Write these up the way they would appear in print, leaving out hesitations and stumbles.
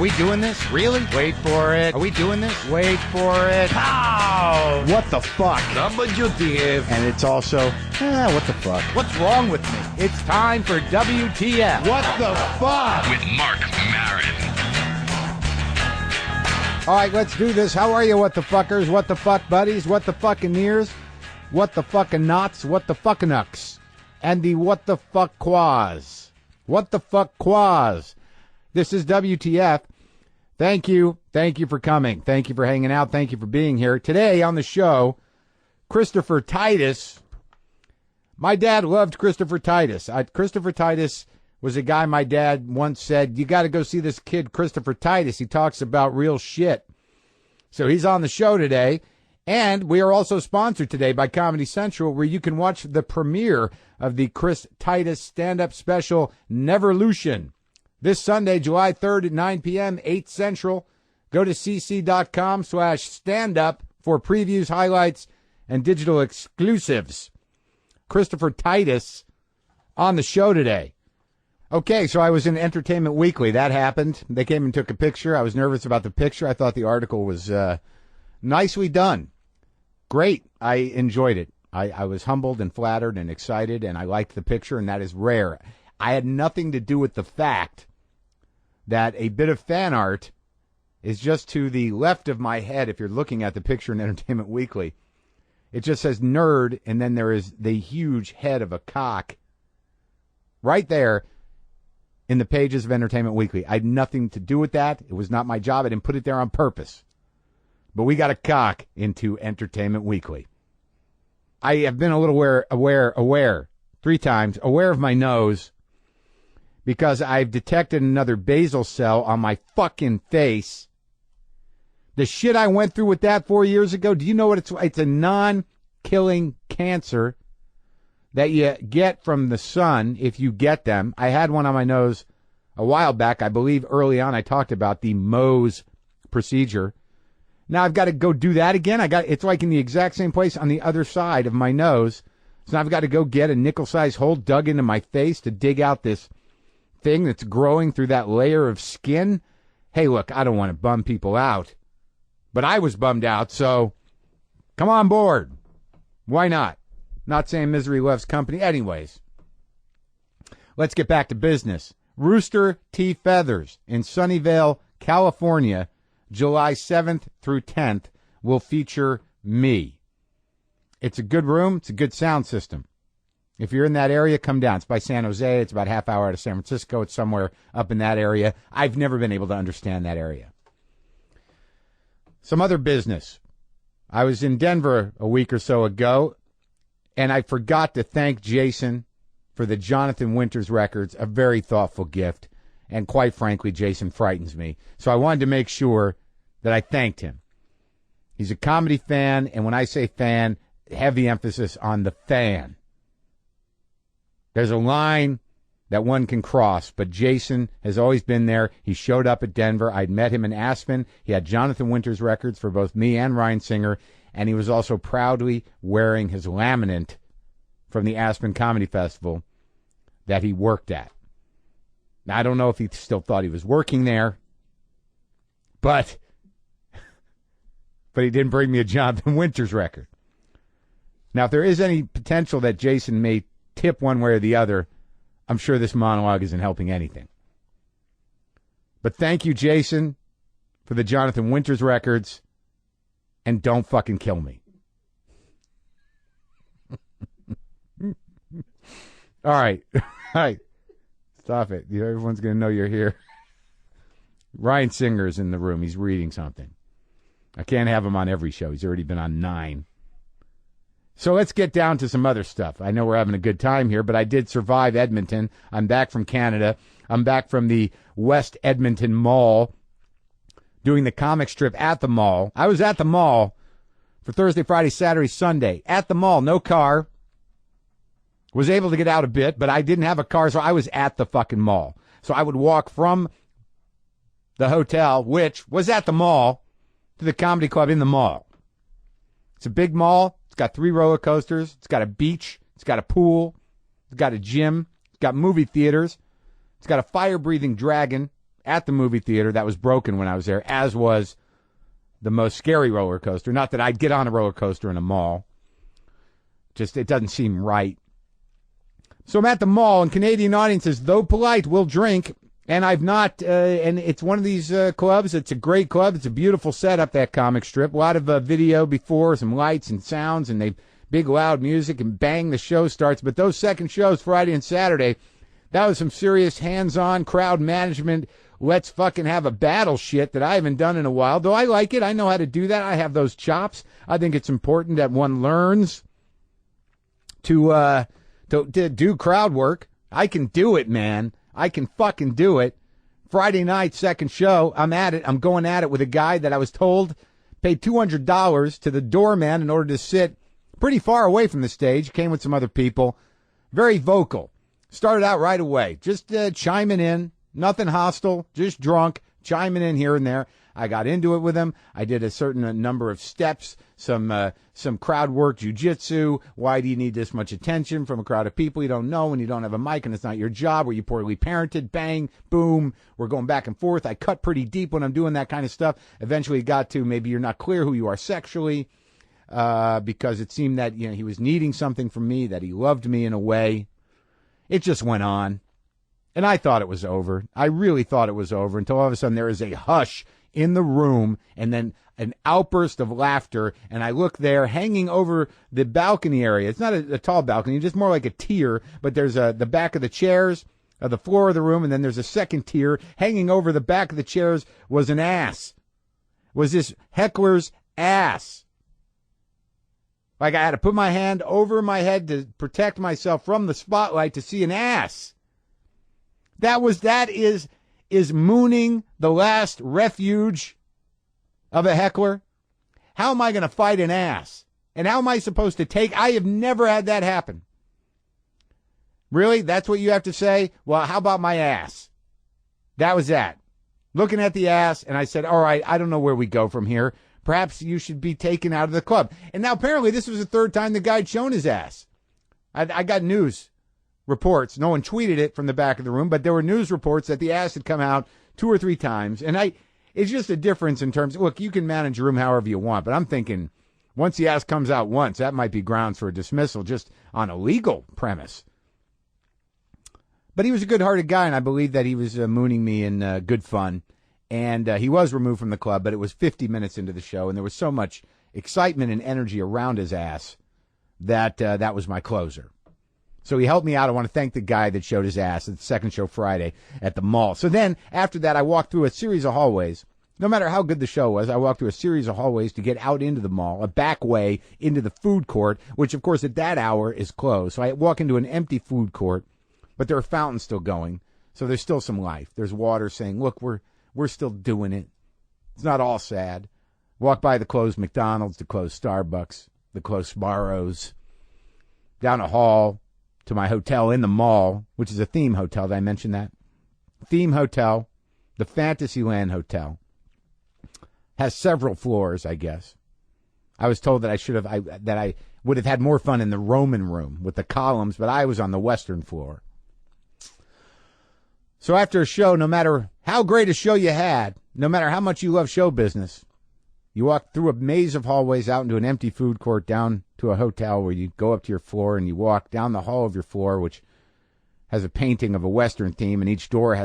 we doing this? Really? Wait for it. Are we doing this? Wait for it. Pow! What the fuck? WTF. And it's also, what the fuck? What's wrong with me? It's time for WTF. What the fuck? With Marc Maron. All right, let's do this. How are you, what the fuckers? What the fuck buddies? What the fucking ears? What the fucking knots? What the fucking ucks? And the what the fuck quaz. What the fuck quaz? This is WTF. Thank you. Thank you for coming. Thank you for hanging out. Thank you for being here. Today on the show, Christopher Titus. My dad loved Christopher Titus. Christopher Titus was a guy my dad once said, you got to go see this kid, Christopher Titus. He talks about real shit. So he's on the show today. And we are also sponsored today by Comedy Central, where you can watch the premiere of the Chris Titus stand-up special, Neverlution. This Sunday, July 3rd at 9 p.m., 8 Central. Go to cc.com/standup for previews, highlights, and digital exclusives. Christopher Titus on the show today. Okay, so I was in Entertainment Weekly. That happened. They came and took a picture. I was nervous about the picture. I thought the article was nicely done. Great. I enjoyed it. I was humbled and flattered and excited, and I liked the picture, and that is rare. I had nothing to do with the fact that a bit of fan art is just to the left of my head. If you're looking at the picture in Entertainment Weekly, it just says nerd, and then there is the huge head of a cock right there in the pages of Entertainment Weekly. I had nothing to do with that. It was not my job. I didn't put it there on purpose. But we got a cock into Entertainment Weekly. I have been a little aware 3 times, aware of my nose, because I've detected another basal cell on my fucking face. The shit I went through with that 4 years ago, do you know what it's like? It's a non-killing cancer that you get from the sun if you get them. I had one on my nose a while back. I believe early on I talked about the Mohs procedure. Now I've got to go do that again. It's like in the exact same place on the other side of my nose. So now I've got to go get a nickel-sized hole dug into my face to dig out this thing that's growing through that layer of skin. Hey, look, I don't want to bum people out, but I was bummed out, so come on board. Why not? Not saying misery loves company. Anyways, let's get back to business. Rooster T. Feathers in Sunnyvale, California, July 7th through 10th, will feature me. It's a good room. It's a good sound system. If you're in that area, come down. It's by San Jose. It's about half hour out of San Francisco. It's somewhere up in that area. I've never been able to understand that area. Some other business. I was in Denver a week or so ago, and I forgot to thank Jason for the Jonathan Winters records, a very thoughtful gift. And quite frankly, Jason frightens me. So I wanted to make sure that I thanked him. He's a comedy fan, and when I say fan, heavy emphasis on the fan. There's a line that one can cross, but Jason has always been there. He showed up at Denver. I'd met him in Aspen. He had Jonathan Winters records for both me and Ryan Singer, and he was also proudly wearing his laminate from the Aspen Comedy Festival that he worked at. Now, I don't know if he still thought he was working there, but he didn't bring me a Jonathan Winters record. Now, if there is any potential that Jason may tip one way or the other, I'm sure this monologue isn't helping anything. But thank you, Jason, for the Jonathan Winters records, and don't fucking kill me. All right. All right. Stop it. Everyone's going to know you're here. Ryan Singer's in the room. He's reading something. I can't have him on every show. He's already been on 9. So let's get down to some other stuff. I know we're having a good time here, but I did survive Edmonton. I'm back from Canada. I'm back from the West Edmonton Mall doing the comic strip at the mall. I was at the mall for Thursday, Friday, Saturday, Sunday. At the mall, no car. Was able to get out a bit, but I didn't have a car, so I was at the fucking mall. So I would walk from the hotel, which was at the mall, to the comedy club in the mall. It's a big mall. It's got 3 roller coasters. It's got a beach. It's got a pool. It's got a gym. It's got movie theaters. It's got a fire-breathing dragon at the movie theater that was broken when I was there, as was the most scary roller coaster. Not that I'd get on a roller coaster in a mall. Just, it doesn't seem right. So I'm at the mall, and Canadian audiences, though polite, will drink. And I've not, and it's one of these clubs. It's a great club. It's a beautiful setup, that comic strip. A lot of video before, some lights and sounds, and they big loud music, and bang, the show starts. But those second shows, Friday and Saturday, that was some serious hands-on crowd management. Let's fucking have a battle shit that I haven't done in a while. Though I like it. I know how to do that. I have those chops. I think it's important that one learns to do crowd work. I can do it, man. I can fucking do it. Friday night, second show, I'm at it. I'm going at it with a guy that I was told paid $200 to the doorman in order to sit pretty far away from the stage. Came with some other people. Very vocal. Started out right away. Just chiming in. Nothing hostile. Just drunk. Chiming in here and there. I got into it with him. I did a certain number of steps, some crowd work, jiu-jitsu. Why do you need this much attention from a crowd of people you don't know when you don't have a mic and it's not your job? Were you poorly parented? Bang, boom. We're going back and forth. I cut pretty deep when I'm doing that kind of stuff. Eventually it got to maybe you're not clear who you are sexually, because it seemed that, you know, he was needing something from me, that he loved me in a way. It just went on. And I thought it was over. I really thought it was over until all of a sudden there is a hush in the room, and then an outburst of laughter, and I look there, hanging over the balcony area. It's not a tall balcony, just more like a tier, but there's the back of the chairs, the floor of the room, and then there's a second tier. Hanging over the back of the chairs was an ass. Was this heckler's ass. Like I had to put my hand over my head to protect myself from the spotlight to see an ass. That is mooning the last refuge of a heckler? How am I going to fight an ass? And how am I supposed to take? I have never had that happen. Really? That's what you have to say? Well, how about my ass? That was that. Looking at the ass, and I said, all right, I don't know where we go from here. Perhaps you should be taken out of the club. And now apparently this was the third time the guy had shown his ass. I got news reports. No one tweeted it from the back of the room, but there were news reports that the ass had come out 2 or 3 times. And it's just a difference in terms, look, you can manage your room however you want, but I'm thinking once the ass comes out once, that might be grounds for a dismissal just on a legal premise. But he was a good-hearted guy, and I believe that he was mooning me in good fun. And he was removed from the club, but it was 50 minutes into the show, and there was so much excitement and energy around his ass that that was my closer. So he helped me out. I want to thank the guy that showed his ass at the second show Friday at the mall. So then, after that, I walked through a series of hallways. No matter how good the show was, I walked through a series of hallways to get out into the mall, a back way into the food court, which, of course, at that hour is closed. So I walk into an empty food court, but there are fountains still going. So there's still some life. There's water saying, look, we're still doing it. It's not all sad. Walk by the closed McDonald's, the closed Starbucks, the closed Sbarro's, down a hall to my hotel in the mall, which is a theme hotel. Did I mention that? Theme hotel, the Fantasyland Hotel. Has several floors, I guess. I was told that I would have had more fun in the Roman room with the columns, but I was on the western floor. So after a show, no matter how great a show you had, no matter how much you love show business, you walk through a maze of hallways out into an empty food court down to a hotel where you go up to your floor and you walk down the hall of your floor, which has a painting of a Western theme, and each door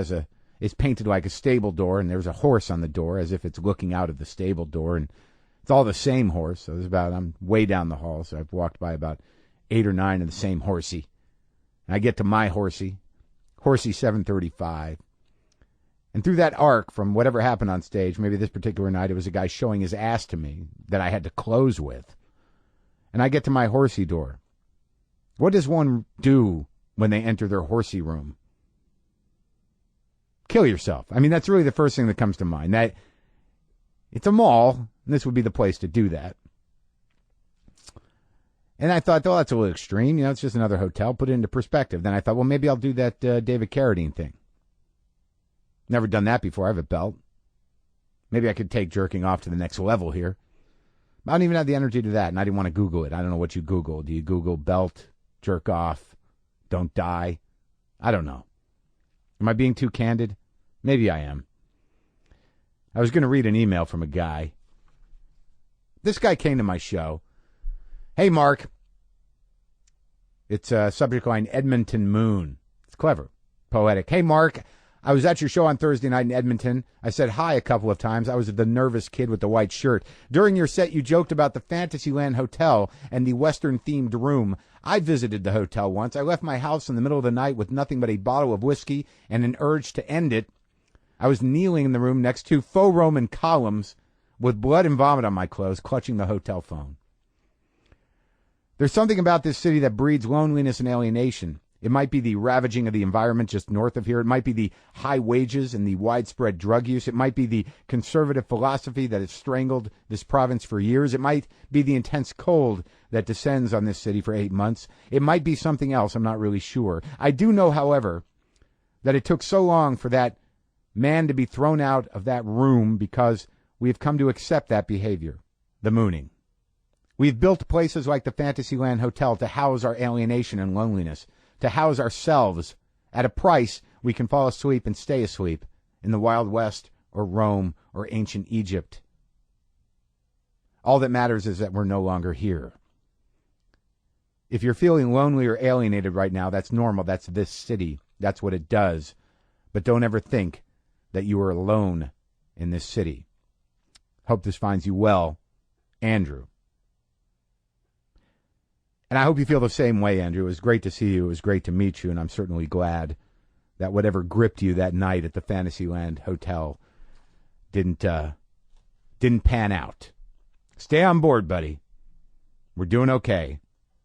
is painted like a stable door, and there's a horse on the door as if it's looking out of the stable door, and it's all the same horse. So I'm way down the hall, so I've walked by about 8 or 9 of the same horsey. And I get to my horsey 735. And through that arc from whatever happened on stage, maybe this particular night, it was a guy showing his ass to me that I had to close with. And I get to my horsey door. What does one do when they enter their horsey room? Kill yourself. I mean, that's really the first thing that comes to mind. That it's a mall, and this would be the place to do that. And I thought, oh, that's a little extreme. You know, it's just another hotel. Put it into perspective. Then I thought, well, maybe I'll do that David Carradine thing. Never done that before. I have a belt. Maybe I could take jerking off to the next level here. I don't even have the energy to that, and I didn't want to Google it. I don't know what you Google. Do you Google belt, jerk off, don't die? I don't know. Am I being too candid? Maybe I am. I was going to read an email from a guy. This guy came to my show. Hey, Mark. It's a subject line, Edmonton Moon. It's clever, poetic. Hey, Mark. I was at your show on Thursday night in Edmonton. I said hi a couple of times. I was the nervous kid with the white shirt. During your set, you joked about the Fantasyland Hotel and the Western-themed room. I visited the hotel once. I left my house in the middle of the night with nothing but a bottle of whiskey and an urge to end it. I was kneeling in the room next to faux Roman columns with blood and vomit on my clothes, clutching the hotel phone. There's something about this city that breeds loneliness and alienation. It might be the ravaging of the environment just north of here. It might be the high wages and the widespread drug use. It might be the conservative philosophy that has strangled this province for years. It might be the intense cold that descends on this city for 8 months. It might be something else. I'm not really sure. I do know, however, that it took so long for that man to be thrown out of that room because we have come to accept that behavior, the mooning. We've built places like the Fantasyland Hotel to house our alienation and loneliness, to house ourselves at a price we can fall asleep and stay asleep in the Wild West or Rome or ancient Egypt. All that matters is that we're no longer here. If you're feeling lonely or alienated right now, that's normal. That's this city. That's what it does. But don't ever think that you are alone in this city. Hope this finds you well, Andrew. And I hope you feel the same way, Andrew. It was great to see you. It was great to meet you, and I'm certainly glad that whatever gripped you that night at the Fantasyland Hotel didn't pan out. Stay on board, buddy. We're doing okay,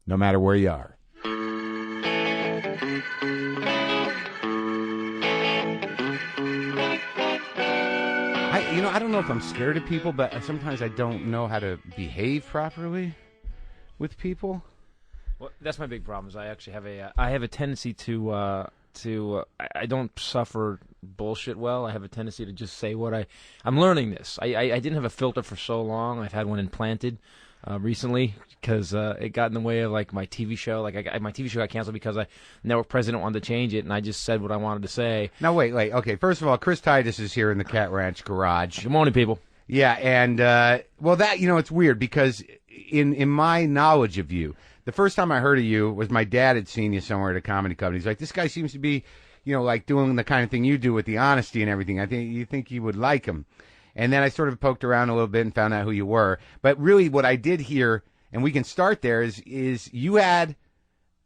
no matter where you are. I don't know if I'm scared of people, but sometimes I don't know how to behave properly with people. Well, that's my big problem. Is I actually have a tendency to I don't suffer bullshit well. I have a tendency to just say what I'm learning this. I didn't have a filter for so long. I've had one implanted recently because it got in the way of like my TV show. Like my TV show got canceled because the network president wanted to change it, and I just said what I wanted to say. Now wait. Okay, first of all, Chris Titus is here in the Cat Ranch garage. Good morning, people. Yeah, and well, that it's weird because in my knowledge of you, the first time I heard of you was my dad had seen you somewhere at a comedy club. He's like, this guy seems to be, like doing the kind of thing you do with the honesty and everything. I think you think you would like him. And then I sort of poked around a little bit and found out who you were. But really what I did hear, and we can start there, is you had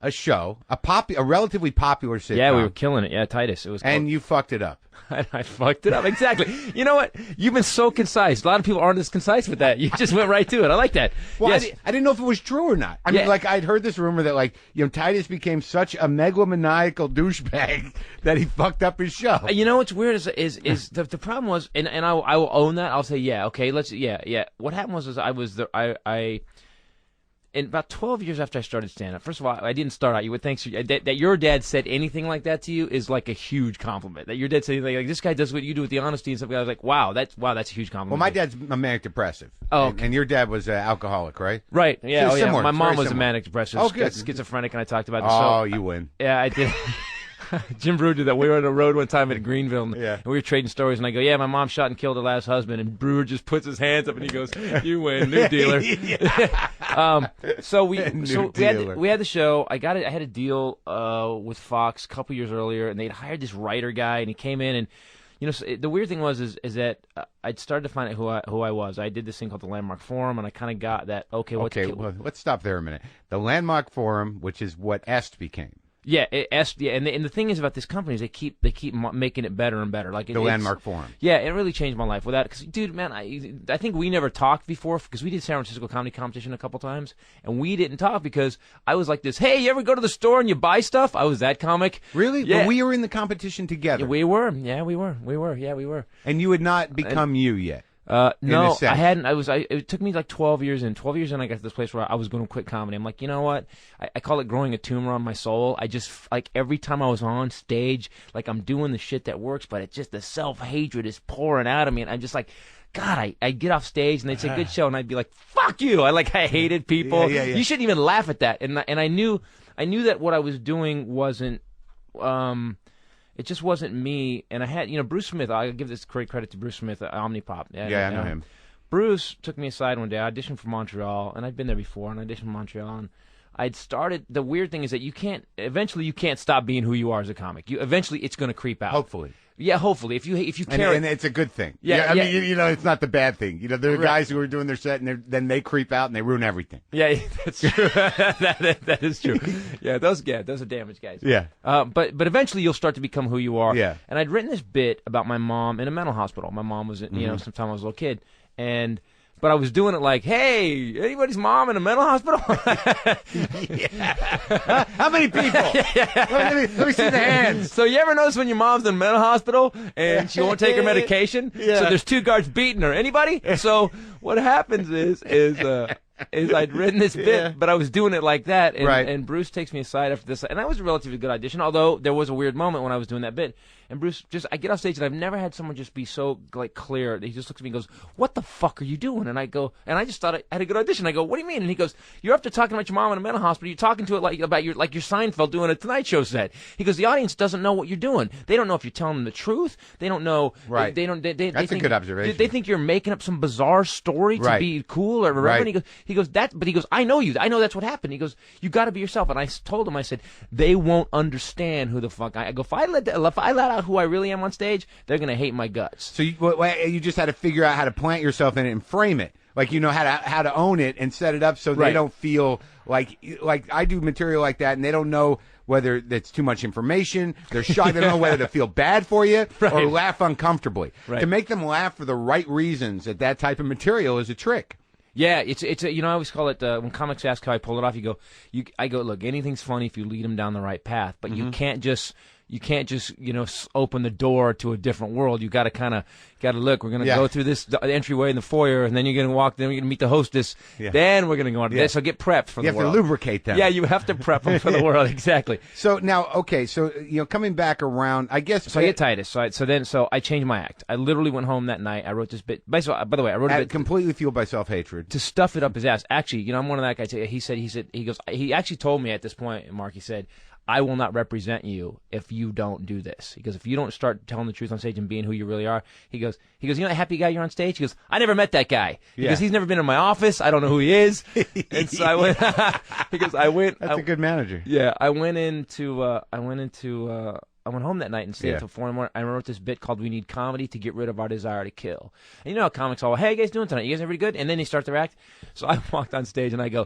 a show, a relatively popular sitcom. Yeah, we were killing it. Yeah, Titus. It was. And you fucked it up. I fucked it up. Exactly. You know what? You've been so concise. A lot of people aren't as concise with that. You just went right to it. I like that. Well, yes. I didn't know if it was true or not. I mean, I'd heard this rumor that, Titus became such a megalomaniacal douchebag that he fucked up his show. You know what's weird is the problem was, and I will own that. I'll say, yeah, okay, yeah. What happened was in about 12 years after I started stand-up, first of all, I didn't start out. You would think that your dad said anything like that to you is like a huge compliment. That your dad said like this guy does what you do with the honesty and stuff. I was like, wow, that's a huge compliment. Well, my dad's a manic depressive. Oh, okay. And your dad was an alcoholic, right? Right. Yeah. So similar. My mom was similar. a manic depressive. Oh, good. Schizophrenic, and I talked about this. Oh, you win. Yeah, I did. Jim Brewer did that. We were on the road one time at Greenville, and we were trading stories, and I go, yeah, my mom shot and killed her last husband, and Brewer just puts his hands up, and he goes, you win, new dealer. So we had the show. I had a deal with Fox a couple years earlier, and they'd hired this writer guy, and he came in, and so the weird thing was that I'd started to find out who I was. I did this thing called the Landmark Forum, and I kind of got that. Well, let's stop there a minute. The Landmark Forum, which is what Est became. Yeah, and the thing is about this company is they keep making it better and better. Like the Landmark Forum. Yeah, it really changed my life. Without, because dude, man, I think we never talked before because we did San Francisco Comedy Competition a couple times, and we didn't talk because I was like this. Hey, you ever go to the store and you buy stuff? I was that comic. Really? Yeah. But we were in the competition together. Yeah, we were. Yeah, we were. Yeah, we were. And you had not become you yet. No, I hadn't. It took me like 12 years in. 12 years in, I got to this place where I was going to quit comedy. I'm like, you know what? I call it growing a tumor on my soul. I just, like, every time I was on stage, like, I'm doing the shit that works, but it's just the self-hatred is pouring out of me. And I'm just like, God, I'd get off stage and they'd say, good show. And I'd be like, fuck you. I hated people. Yeah. You shouldn't even laugh at that. And I knew that what I was doing wasn't, it just wasn't me. And I had, Bruce Smith. I give this great credit to Bruce Smith at Omnipop. Yeah, I know him. Bruce took me aside one day. I auditioned for Montreal, and I'd been there before, and I auditioned for Montreal, and I'd started. The weird thing is that you can't stop being who you are as a comic. Eventually it's going to creep out. Hopefully. Yeah, hopefully. If you care, and it's a good thing. Yeah, I mean, it's not the bad thing. There are guys who are doing their set, and then they creep out and they ruin everything. Yeah, that's true. that is true. Yeah, those are damaged guys. Yeah. But eventually you'll start to become who you are. Yeah. And I'd written this bit about my mom in a mental hospital. My mom was, sometime I was a little kid, but I was doing it like, hey, anybody's mom in a mental hospital? How many people? Let me see the hands. So you ever notice when your mom's in a mental hospital and she won't take her medication? Yeah. So there's 2 guards beating her. Anybody? So what happens is I'd written this bit, but I was doing it like that. And, right. And Bruce takes me aside after this. And that was a relatively good audition, although there was a weird moment when I was doing that bit. And Bruce, I get off stage, and I've never had someone just be so, clear. He just looks at me and goes, what the fuck are you doing? And I go, and I just thought I had a good audition. I go, what do you mean? And he goes, you're up to talking about your mom in a mental hospital. You're talking to it like your Seinfeld doing a Tonight Show set. He goes, the audience doesn't know what you're doing. They don't know if you're telling them the truth. They don't know. Right. They That's a good observation. They think you're making up some bizarre story to be cool or irreverent. Right. He goes, I know you. I know that's what happened. He goes, you got to be yourself. And I told him, I said, they won't understand who the fuck I go. If I let out who I really am on stage, they're gonna hate my guts. So you just had to figure out how to plant yourself in it and frame it, how to own it and set it up so they don't feel like I do material like that, and they don't know whether that's too much information. They're shocked. They don't know whether to feel bad for you or laugh uncomfortably. Right. To make them laugh for the right reasons at that type of material is a trick. Yeah, it's I always call it when comics ask how I pull it off. I go, look, anything's funny if you lead them down the right path, but you can't just open the door to a different world. You got to look. We're gonna go through this entryway in the foyer, and then you're gonna walk. Then we're gonna meet the hostess. Yeah. Then we're gonna go on to this. So get prepped for the world. You have to lubricate them. Yeah, you have to prep them for the world. Exactly. So now, okay, so coming back around, I guess. So I get Titus. So I changed my act. I literally went home that night. I wrote this bit. By the way, I wrote a bit completely fueled by self-hatred to stuff it up his ass. Actually, I'm one of that guys. He actually told me at this point, Mark. He said, I will not represent you if you don't do this. He goes, if you don't start telling the truth on stage and being who you really are, he goes, you know that happy guy you're on stage? He goes, I never met that guy. Because he's never been in my office. I don't know who he is. And so I went, That's a good manager. Yeah. I went home that night and stayed until 4 in the morning. I wrote this bit called We Need Comedy to Get Rid of Our Desire to Kill. And you know how comics all, hey, you guys doing tonight? You guys everybody good? And then they start their act. So I walked on stage and I go,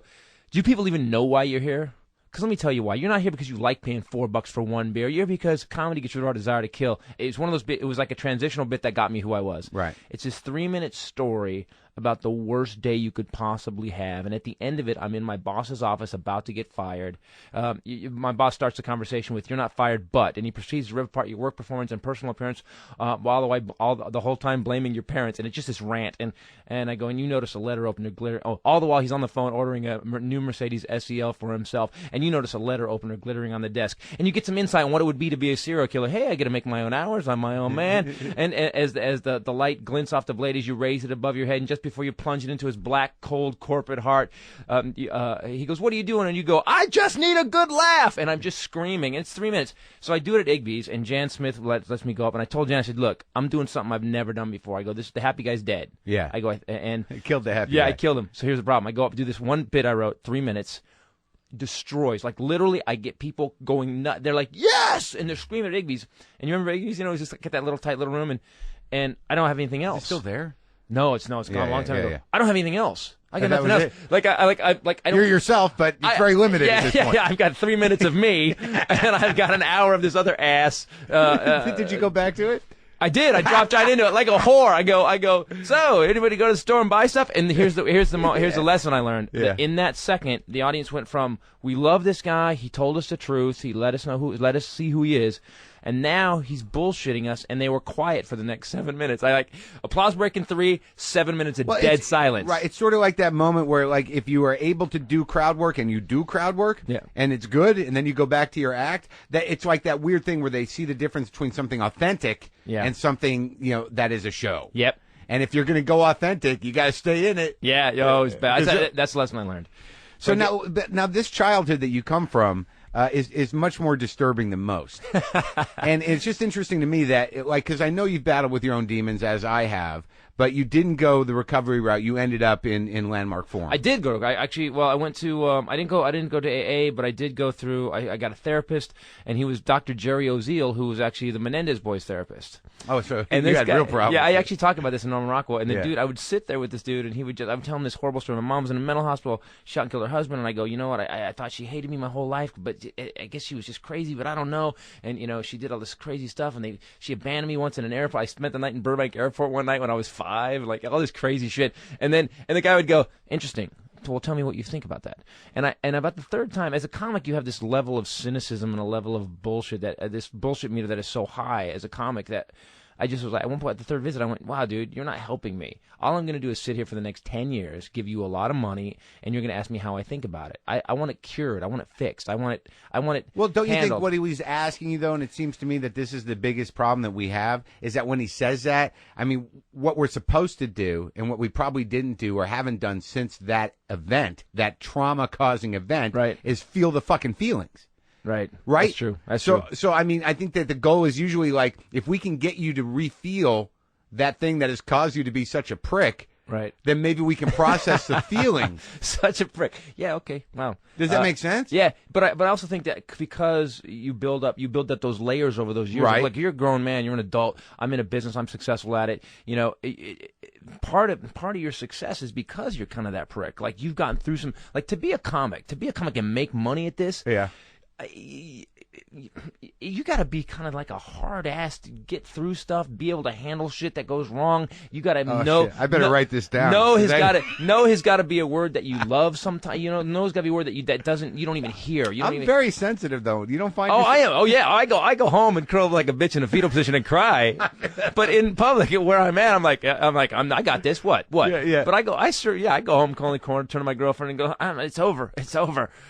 do you people even know why you're here? Because let me tell you why. You're not here because you like paying $4 for one beer. You're here because comedy gets rid of our desire to kill. It's one of those bits. It was like a transitional bit that got me who I was. Right. It's this 3-minute story about the worst day you could possibly have. And at the end of it, I'm in my boss's office about to get fired. My boss starts the conversation with, you're not fired, but, and he proceeds to rip apart your work performance and personal appearance while the whole time blaming your parents. And it's just this rant. And I go, and you notice a letter opener glitter. Oh, all the while he's on the phone ordering a new Mercedes SEL for himself. And you notice a letter opener glittering on the desk. And you get some insight on what it would be to be a serial killer. Hey, I get to make my own hours. I'm my own man. And as the light glints off the blade as you raise it above your head, and just before you plunge it into his black, cold corporate heart, he goes, what are you doing? And you go, I just need a good laugh. And I'm just screaming. And it's 3 minutes. So I do it at Igby's, and Jan Smith lets me go up. And I told Jan, I said, look, I'm doing something I've never done before. I go, the happy guy's dead. Yeah. I go, and he killed the happy guy. Yeah, I killed him. So here's the problem. I go up, do this one bit I wrote, 3 minutes, destroys. Like, literally, I get people going nuts. They're like, yes! And they're screaming at Igby's. And you remember Igby's? It's just like that little tight little room, and I don't have anything else. Is it still there? No, it's gone a long time ago. Yeah. I don't have anything else. I got nothing else. I don't. You're yourself, but it's very limited at this point. Yeah, I've got 3 minutes of me, and I've got an hour of this other ass. Did you go back to it? I did. I dropped right into it like a whore. I go. So, anybody go to the store and buy stuff? And here's the lesson I learned. Yeah. In that second, the audience went from, we love this guy. He told us the truth. He let us see who he is. And now he's bullshitting us, and they were quiet for the next 7 minutes. I applause break in 3, 7 minutes of dead silence. Right. It's sort of like that moment where, like, if you are able to do crowd work and you do crowd work, and it's good, and then you go back to your act, that it's like that weird thing where they see the difference between something authentic and something, that is a show. Yep. And if you're going to go authentic, you got to stay in it. Yeah. It's bad. That's the lesson I learned. So now this childhood that you come from, is much more disturbing than most. And it's just interesting to me that, because I know you've battled with your own demons, as I have, but you didn't go the recovery route. You ended up in Landmark Forum. I did go. I went to. I didn't go to AA, but I did go through. I got a therapist, and he was Dr. Jerry Oziel, who was actually the Menendez boys' therapist. Oh, so and you had real problems. Yeah, I actually talked about this in Norman Rockwell. And the Yeah. dude, I would sit there with this dude, and he would just. I'm telling him this horrible story. My mom was in a mental hospital, shot and killed her husband, and I go, you know what? I thought she hated me my whole life, but I guess she was just crazy. But I don't know. And she did all this crazy stuff, and she abandoned me once in an airport. I spent the night in Burbank Airport one night when I was 5, like all this crazy shit. And the guy would go, interesting. Well, tell me what you think about that. And about the third time, as a comic, you have this level of cynicism and a level of bullshit this bullshit meter that is so high as a comic that I just was like, at one point at the third visit, I went, wow, dude, you're not helping me. All I'm going to do is sit here for the next 10 years, give you a lot of money, and you're going to ask me how I think about it. I want it cured. I want it fixed. I want it Well, don't you handled. think what he was asking you, though, and it seems to me that this is the biggest problem that we have, is that when he says that, I mean, what we're supposed to do and what we probably didn't do or haven't done since that event, that trauma-causing event, Right. is feel the fucking feelings. Right. Right? That's true. That's true. So, I mean, I think that the goal is usually like, if we can get you to re-feel that thing that has caused you to be such a prick, Right. then maybe we can process the feelings. Such a prick. Yeah, okay. Wow. Does that make sense? Yeah, but I also think that because you build up those layers over those years. Right. Like you're a grown man, you're an adult. I'm in a business, I'm successful at it. Part of your success is because you're kind of that prick. Like you've gotten through some. Like to be a comic and make money at this. Yeah. You got to be kind of like a hard ass to get through stuff, be able to handle shit that goes wrong. You got to know. Shit. I better write this down. No has got to be a word that you love. Sometimes no has got to be a word that you don't even hear. I'm very sensitive though. You don't find? Oh, I am. Oh, yeah. I go home and curl up like a bitch in a fetal position and cry. But in public, where I'm at, I got this. What? Yeah. But I go home, call the corner, turn to my girlfriend, and go, it's over.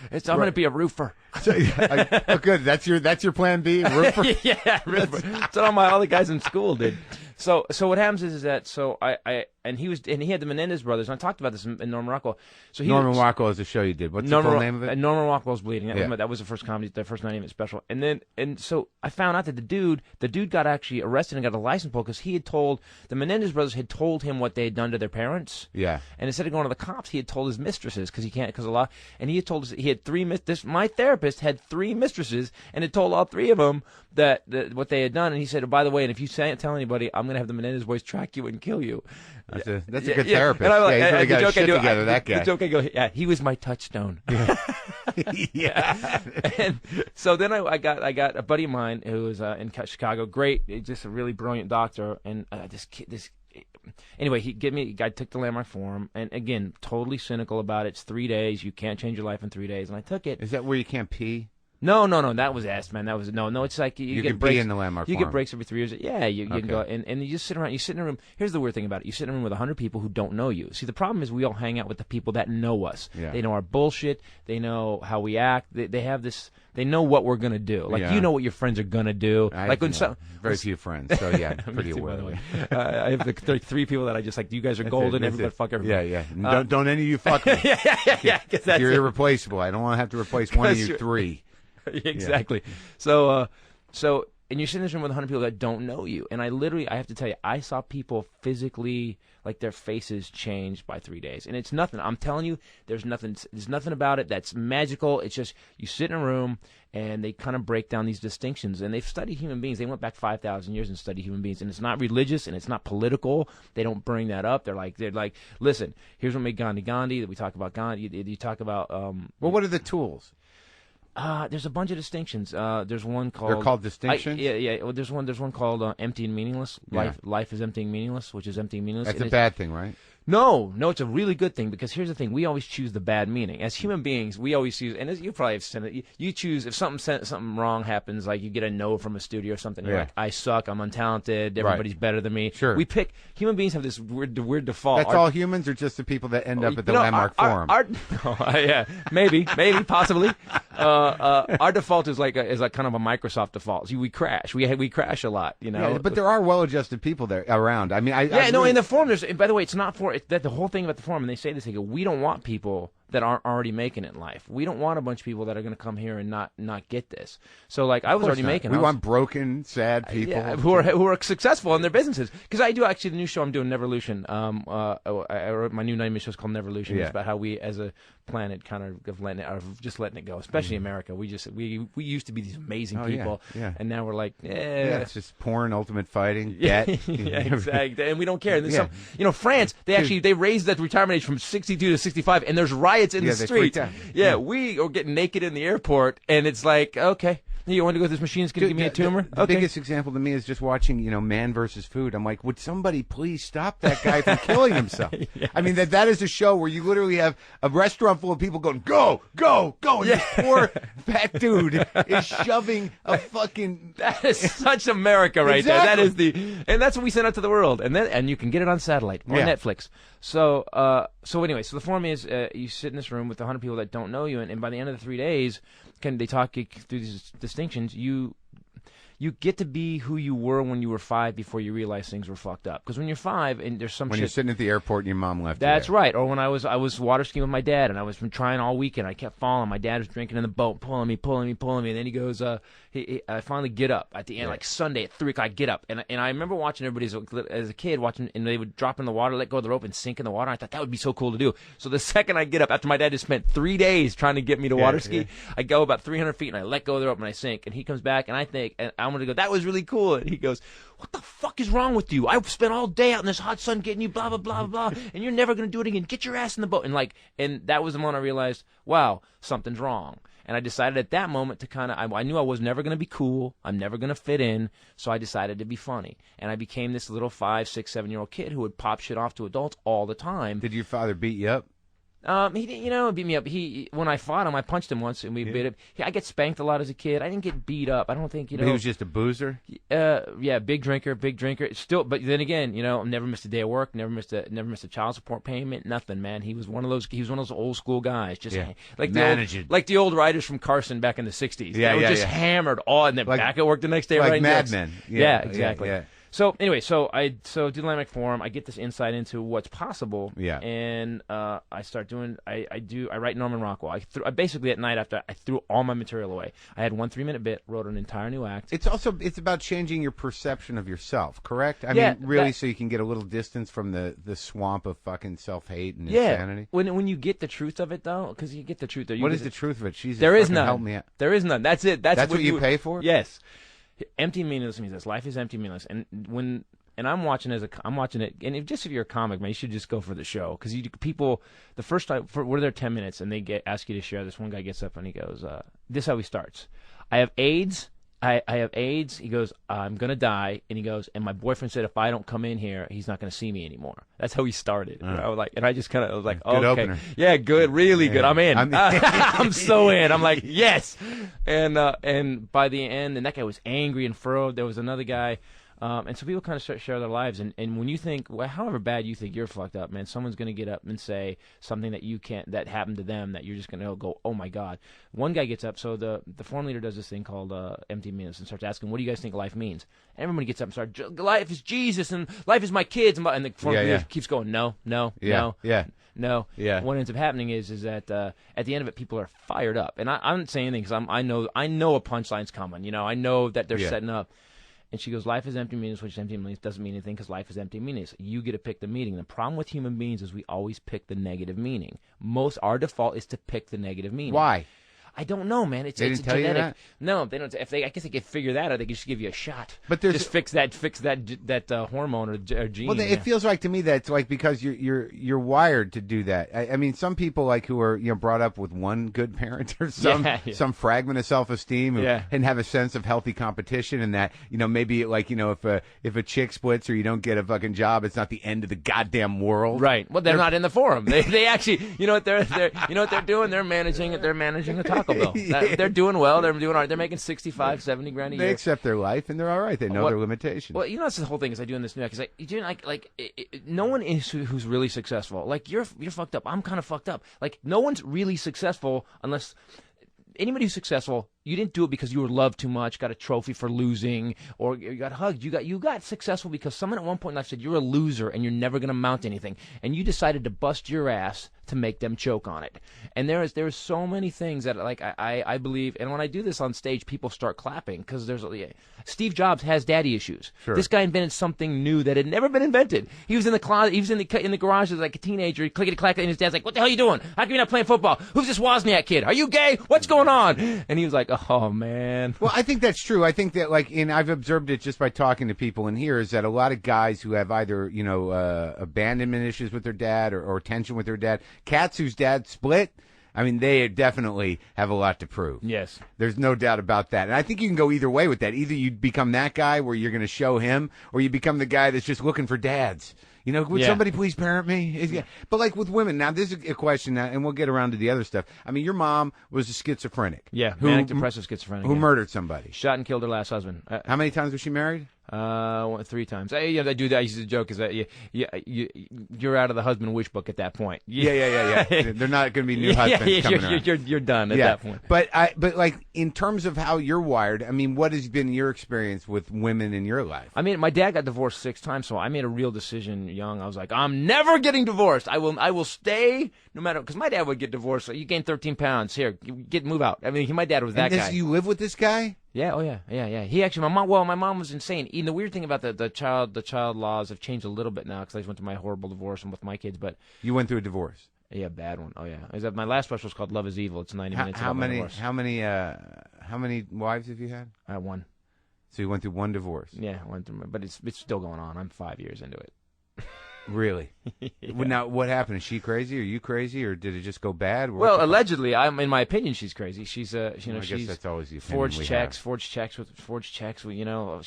I'm going to be a roofer. So, good. That's your plan B. Roofer? Yeah, roofer. That's what all the guys in school did. So what happens is that he had the Menendez brothers, and I talked about this in Norman Rockwell. So Norman Rockwell is the show you did. What's the full name of it? Norman Rockwell's Bleeding. Yeah. That was the first 90-minute special. And so I found out that the dude got actually arrested and got a license pulled because he had told the Menendez brothers had told him what they had done to their parents. Yeah. And instead of going to the cops, he had told his mistresses because he had told us he had my therapist had 3 mistresses and had told all 3 of them that what they had done. And he said, oh, by the way, and if you tell anybody, I'm going to have the Menendez boys track you and kill you. That's a good therapist. And I'm like, he's really got the his joke I shit do, together, that guy. The joke I go, yeah, he was my touchstone. Yeah. And so then I got a buddy of mine who was in Chicago, great, just a really brilliant doctor, and anyway, I took the Landmark Forum, and again, totally cynical about it. It's 3 days. You can't change your life in 3 days, and I took it. Is that where you can't pee? No, that was ass, man. That was no. It's like you get can breaks pee in the Landmark You Forum. get breaks every 3 years. Yeah, you can go and you just sit around. You sit in a room. Here's the weird thing about it: you sit in a room with 100 people who don't know you. See, the problem is we all hang out with the people that know us. Yeah. They know our bullshit. They know how we act. They have this. They know what we're gonna do. Like you know what your friends are gonna do. Like when very few friends, so yeah, pretty too, by the aware. way. I have 3 people that I just like. You guys are golden. Everybody fuck everybody. Yeah. Don't any of you fuck me. Yeah. You're irreplaceable. I don't want to have to replace one of you 3. Exactly. Yeah. So, and you're sitting in this room with 100 people that don't know you, and I have to tell you, I saw people physically, like their faces changed by 3 days, and it's nothing. I'm telling you, there's nothing about it that's magical. It's just you sit in a room, and they kind of break down these distinctions, and they've studied human beings. They went back 5,000 years and studied human beings, and it's not religious and it's not political. They don't bring that up. They're like, listen, here's what made Gandhi. We talk about Gandhi. You talk about well, what are the tools? There's a bunch of distinctions. There's one called. They're called distinctions. Yeah. Well, there's one called empty and meaningless. Life is empty and meaningless, which is empty and meaningless. That's a bad thing, right? No, it's a really good thing because here's the thing: we always choose the bad meaning. As human beings, we always choose, and as you probably have seen it, you choose if something wrong happens, like you get a no from a studio or something. You're like, I suck, I'm untalented, everybody's better than me. Sure. We pick. Human beings have this weird default. That's all humans, or just the people that end up at the Landmark Forum? Yeah, maybe, possibly. Our default is like kind of a Microsoft default. We crash. We crash a lot, you know. Yeah, but there are well-adjusted people there around. I mean, in the forum. By the way, it's not for that. The whole thing about the forum, and they say this, they go, we don't want people that aren't already making it in life. We don't want a bunch of people that are going to come here and not get this. So like I was already making. We want broken, sad people who are successful in their businesses. Because I do actually the new show I'm doing, Neverlution. I wrote my new nightmare show is called Neverlution. It's about how we as a planet kind of letting it go, especially America. We used to be these amazing people, and now we're like, it's just porn, ultimate fighting, yeah, debt. exactly, and we don't care. And France, they raised that retirement age from 62 to 65, and there's riots in the streets. We are getting naked in the airport, and it's like, okay. You want to go to this machine? It's going to give me a tumor? The biggest example to me is just watching, Man versus Food. I'm like, would somebody please stop that guy from killing himself? Yes. I mean, that is a show where you literally have a restaurant full of people going, go, go, go. And this poor fat dude is shoving a fucking... That is such America right there. That is and that's what we send out to the world. And you can get it on satellite or Netflix. So anyway, so the form is you sit in this room with 100 people that don't know you, and by the end of the 3 days, they talk you through these distinctions. You get to be who you were when you were 5 before you realize things were fucked up. Because when you're 5 and there's some when you're sitting at the airport and your mom left. That's right. Or when I was water skiing with my dad and I was trying all weekend. I kept falling. My dad was drinking in the boat, pulling me, and then he goes, I finally get up at the end, like Sunday at 3 o'clock. I get up and I remember watching everybody as a kid watching, and they would drop in the water, let go of the rope, and sink in the water. I thought that would be so cool to do. So the second I get up, after my dad has spent 3 days trying to get me to water ski, I go about 300 feet and I let go of the rope and I sink. And he comes back and I think, and I'm gonna go, that was really cool. And he goes, what the fuck is wrong with you? I've spent all day out in this hot sun getting you blah, blah, blah, blah, and you're never going to do it again. Get your ass in the boat. And that was the moment I realized, wow, something's wrong. And I decided at that moment to I knew I was never going to be cool. I'm never going to fit in. So I decided to be funny. And I became this little 5, 6, 7-year-old kid who would pop shit off to adults all the time. Did your father beat you up? He didn't, beat me up. When I fought him, I punched him once, and we bit him. I get spanked a lot as a kid. I didn't get beat up. I don't think, But he was just a boozer? Big drinker. Still, but then again, never missed a day of work, never missed a child support payment, nothing, man. He was one of those old school guys, just like the old writers from Carson back in the 60s. They were just hammered all, and then back at work the next day, like writing Mad jokes. Men. Yeah, exactly. Yeah. So anyway, I do the Dynamic Forum. I get this insight into what's possible. Yeah. And I start doing. I write Norman Rockwell. I basically at night after I threw all my material away. I had 1 3-minute bit, wrote an entire new act. It's about changing your perception of yourself, correct? I mean, really, so you can get a little distance from the swamp of fucking self-hate and insanity. When you get the truth of it though, because you get the truth. What is the truth of it? Jesus, there is none. Help me out. There is none. That's it. That's what you pay for. Yes. Empty, meaningless means this. Life is empty, meaningless. And I'm watching I'm watching it. And if you're a comic, man, you should just go for the show because people the first time we're there 10 minutes and they ask you to share. This one guy gets up and he goes, "This is how he starts. I have AIDS. I have AIDS." He goes, "I'm gonna die," and he goes, "And my boyfriend said if I don't come in here, he's not gonna see me anymore." That's how he started. I was like, and I just kind of was like, good okay, opener. Yeah, good, really good. I'm in. I'm so in. I'm like, yes. And by the end, and that guy was angry and furrowed. There was another guy. And so people kind of start share their lives, and when you think, well, however bad you think you're fucked up, man, someone's going to get up and say something that happened to them that you're just going to go, oh my God. One guy gets up, so the forum leader does this thing called empty meaningless and starts asking, what do you guys think life means? And everybody gets up and starts, life is Jesus and life is my kids, and the forum leader keeps going, no. No. What ends up happening is that at the end of it, people are fired up, and I don't say anything because I know a punchline's coming. I know that they're setting up. And she goes, life is empty meaningless, which empty meaningless doesn't mean anything because life is empty meaningless. You get to pick the meaning. The problem with human beings is we always pick the negative meaning. Our default is to pick the negative meaning. Why? I don't know, man. It's didn't tell genetic. You that? No, they don't. I guess they could figure that out. They could just give you a shot. But there's just fix that hormone or gene. Well, it feels like to me that it's like because you're wired to do that. I mean, some people who are brought up with one good parent or some fragment of self-esteem and have a sense of healthy competition, and that maybe if a chick splits or you don't get a fucking job, it's not the end of the goddamn world. Right. Well, they're not in the forum. They actually what they're doing. They're managing it. They're managing a Taco Bell. They're doing well. They're doing all right. They're making 65, 70 grand a year. They accept their life and they're all right. They know their limitations. Well, that's the whole thing. Is I do in this new act. Is no one is who's really successful. Like you're fucked up. I'm kind of fucked up. Like no one's really successful unless anybody who's successful you didn't do it because you were loved too much, got a trophy for losing, or you got hugged. You got successful because someone at one point in life said you're a loser and you're never going to mount anything, and you decided to bust your ass to make them choke on it. And there's so many things that like I believe, and when I do this on stage, people start clapping because Steve Jobs has daddy issues. Sure. This guy invented something new that had never been invented. He was in the closet, he was in the garage as like a teenager, he clickety clack, and his dad's like, "What the hell are you doing? How come you're not playing football? Who's this Wozniak kid? Are you gay? What's going on?" And he was like, "Oh man." Well, I think that's true. I think that I've observed it just by talking to people in here is that a lot of guys who have either abandonment issues with their dad or tension with their dad, cats whose dad split. I mean, they definitely have a lot to prove. Yes. There's no doubt about that. And I think you can go either way with that. Either you become that guy where you're going to show him, or you become the guy that's just looking for dads. Would somebody please parent me? But like with women, now this is a question, and we'll get around to the other stuff. I mean, your mom was a schizophrenic. Yeah, manic depressive schizophrenic. Who murdered somebody. Shot and killed her last husband. How many times was she married? 3 times. I do that. I used to joke is that you're out of the husband wish book at that point. Yeah. They're not going to be new husbands coming around. You're done at that point. But like in terms of how you're wired, I mean, what has been your experience with women in your life? I mean, my dad got divorced 6 times, so I made a real decision young. I was like, I'm never getting divorced. I will stay no matter, because my dad would get divorced. So you gained 13 pounds. Here, move out. I mean, my dad was that guy. You live with this guy? Yeah, oh yeah. He actually, my mom was insane. And the weird thing about the child laws have changed a little bit now because I just went through my horrible divorce and with my kids. But you went through a divorce? Yeah, bad one. Oh yeah. My last special was called Love Is Evil. It's 90 minutes. How many wives have you had? I had 1. So you went through 1 divorce? Yeah, I went through, but it's still going on. I'm 5 years into it. Really? Yeah. Now, what happened? Is she crazy? Are you crazy? Or did it just go bad? Well, allegedly, in my opinion, she's crazy. She's, I guess that's always the forged checks. She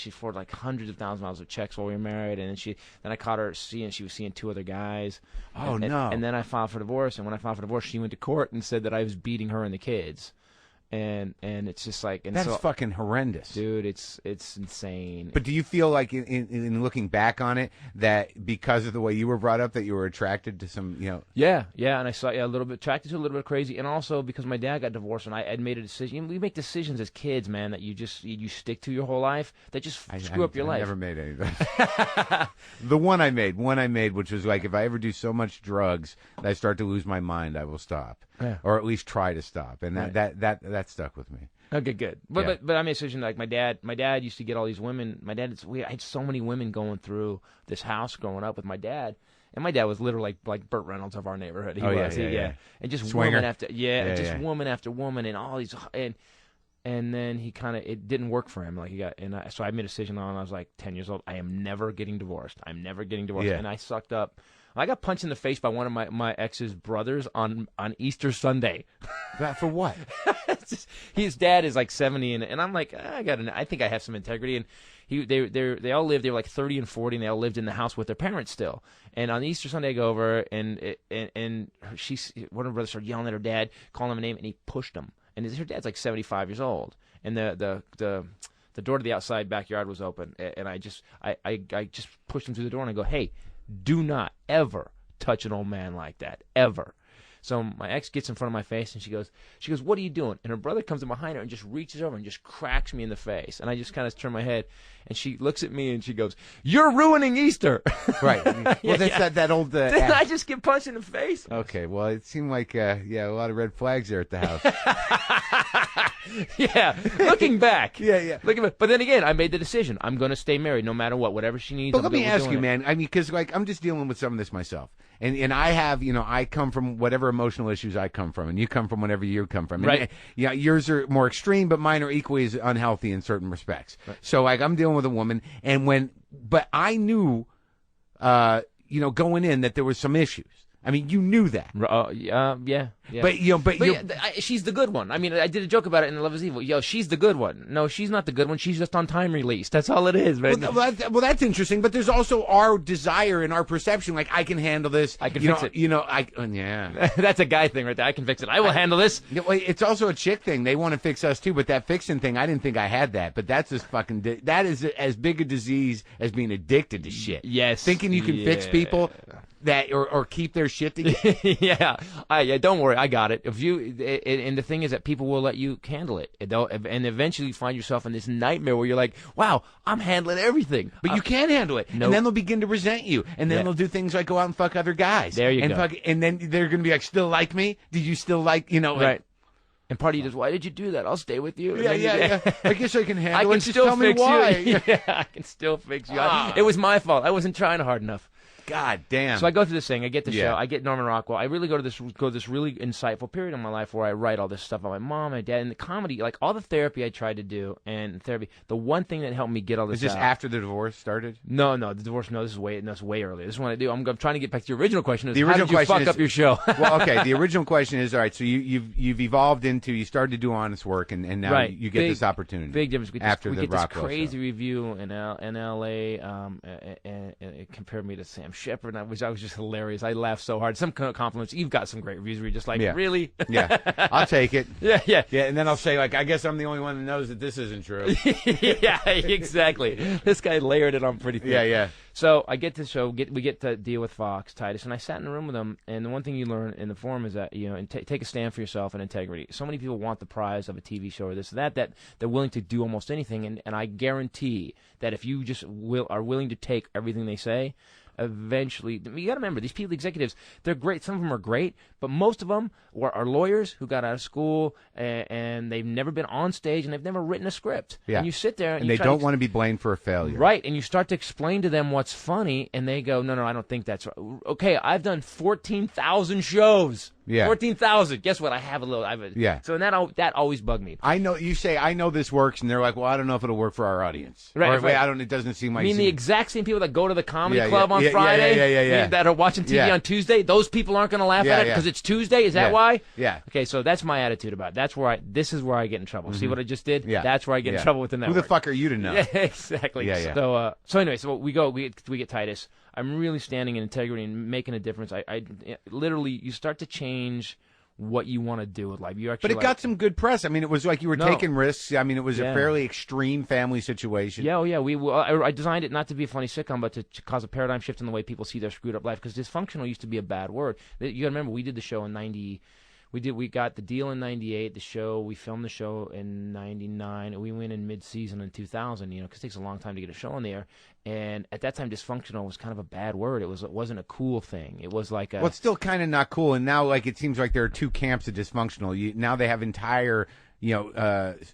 forged like hundreds of thousands of miles of checks while we were married, and then I caught her she was seeing 2 other guys. Oh no! And then I filed for divorce, and when I filed for divorce, she went to court and said that I was beating her and the kids. And it's just like that's fucking horrendous, dude. It's insane. But do you feel like in looking back on it that because of the way you were brought up that you were attracted to some Yeah, and I saw a little bit attracted to a little bit crazy, and also because my dad got divorced and I had made a decision. We make decisions as kids, man, that you stick to your whole life that just screw up your life. I never made any of those. The one I made, which was like if I ever do so much drugs that I start to lose my mind, I will stop. Yeah. Or at least try to stop, and that stuck with me. Okay, good. But I made a decision like my dad used to get all these women. I had so many women going through this house growing up with my dad, and my dad was literally like Burt Reynolds of our neighborhood. He was, and just Swinger. woman after woman, and all these and then it didn't work for him. Like so I made a decision on. I was like 10 years old. I am never getting divorced. Yeah. And I sucked up. I got punched in the face by one of my ex's brothers on Easter Sunday. For what? His dad is like 70, and I'm like, I think I have some integrity. And they all lived. They were like 30 and 40, and they all lived in the house with their parents still. And on Easter Sunday, I go over, and one of her brothers started yelling at her dad, calling him a name, and he pushed him. And her dad's like 75 years old, and the door to the outside backyard was open, and I just pushed him through the door, and I go, hey, do not ever touch an old man like that, ever. So my ex gets in front of my face, and she goes, what are you doing? And her brother comes in behind her and just reaches over and just cracks me in the face. And I just kind of turn my head, and she looks at me, and she goes, "You're ruining Easter." Right. Well, that's that old... Did I just get punched in the face? Okay, well, it seemed like, a lot of red flags there at the house. Yeah, looking back. Yeah. But then again, I made the decision. I'm going to stay married no matter what. Whatever she needs, But let me ask you, man. I mean, because I'm just dealing with some of this myself. And I have, I come from whatever emotional issues I come from, and you come from whatever you come from. Right. And, yours are more extreme, but mine are equally as unhealthy in certain respects. Right. So, I'm dealing with a woman, but I knew, going in that there was some issues. I mean, you knew that. Yeah. But she's the good one. I mean, I did a joke about it in Love Is Evil. She's the good one. No, she's not the good one. She's just on time release. That's all it is, man. Well, that's interesting. But there's also our desire and our perception. Like, I can handle this. I can fix it. Yeah. That's a guy thing right there. I can fix it. I will handle this. It's also a chick thing. They want to fix us too. But that fixing thing, I didn't think I had that. But that's that is as big a disease as being addicted to shit. Yes. Thinking you can fix people that or keep their shit together. Yeah. Don't worry. worry, I got it. If you and the thing is that people will let you handle it, and eventually you find yourself in this nightmare where you're like, wow, I'm handling everything, but you can't handle it, Nope. and then they'll begin to resent you, and then they'll do things like go out and fuck other guys. There you go. And then they're gonna be like, still like me? Did you still like right? And part of you is, why did you do that? I'll stay with you. Yeah. I guess I can handle I it. can Just still tell me fix why. you. Yeah, I can still fix you. It was my fault. I wasn't trying hard enough. God damn. So I go through this thing. I get the Yeah. show. I get Norman Rockwell. I really go this really insightful period in my life where I write all this stuff about my mom, my dad, and the comedy, like all the therapy I tried to do, and therapy. The one thing that helped me get all this. Is this out, after the divorce started? No, the divorce. No, this is way earlier. This is what I do. I'm trying to get back to your original question. Is The original how did you question fuck is- up your show? Well, okay. The original question is, all right. So you've evolved into, you started to do honest work, and now Right. you get this opportunity. Big difference. We get this Rockwell crazy show. review in L.A. And it compared me to Sam Shepard. And I was just hilarious. I laughed so hard. Some compliments. You've got some great reviews where you're just like, Yeah. really? Yeah, I'll take it. Yeah. Yeah, and then I'll say, like, I guess I'm the only one that knows that this isn't true. Yeah, exactly. This guy layered it on pretty thick. Yeah. So I get to show, we get to deal with Fox, Titus, and I sat in the room with him. And the one thing you learn in the forum is that and take a stand for yourself and integrity. So many people want the prize of a TV show or this or that they're willing to do almost anything. And I guarantee that if you just are willing to take everything they say, eventually, you got to remember, these people, executives, they're great. Some of them are great, but most of them are lawyers who got out of school and they've never been on stage and they've never written a script. Yeah. And you sit there And they don't want to be blamed for a failure. Right, and you start to explain to them what's funny, and they go, no, I don't think that's right. Okay, I've done 14,000 shows. Yeah. 14,000. Guess what? I have a little. Yeah. So that always bugged me. I know you say, I know this works, and they're like, well, I don't know if it'll work for our audience. Right, Or, wait, right. it doesn't seem like. I mean, the exact same people that go to the comedy Yeah, club yeah, on yeah, Friday, yeah. that are watching TV Yeah. on Tuesday, those people aren't going to laugh Yeah, at it yeah. because it's Tuesday. Is that Yeah. why? Yeah. Okay, so that's my attitude about it. This is where I get in trouble. See what I just did? Yeah. That's where I get in trouble with the network. Who the fuck are you to know? Yeah, exactly. Yeah. So anyway, we get Titus. I'm really standing in integrity and making a difference. I literally, you start to change what you want to do with life. You actually, But it got some good press. I mean, it was like you were taking risks. I mean, it was a Yeah. fairly extreme family situation. Yeah, I designed it not to be a funny sitcom, but to cause a paradigm shift in the way people see their screwed up life. Because dysfunctional used to be a bad word. You got to remember, we did the show in '90. We got the deal in '98. We filmed the show in '99. We went in mid-season in 2000. Because it takes a long time to get a show on the air. And at that time, dysfunctional was kind of a bad word. It wasn't a cool thing. It was like Well, it's still kind of not cool. And now, like, it seems like there are two camps of dysfunctional. Now they have entire,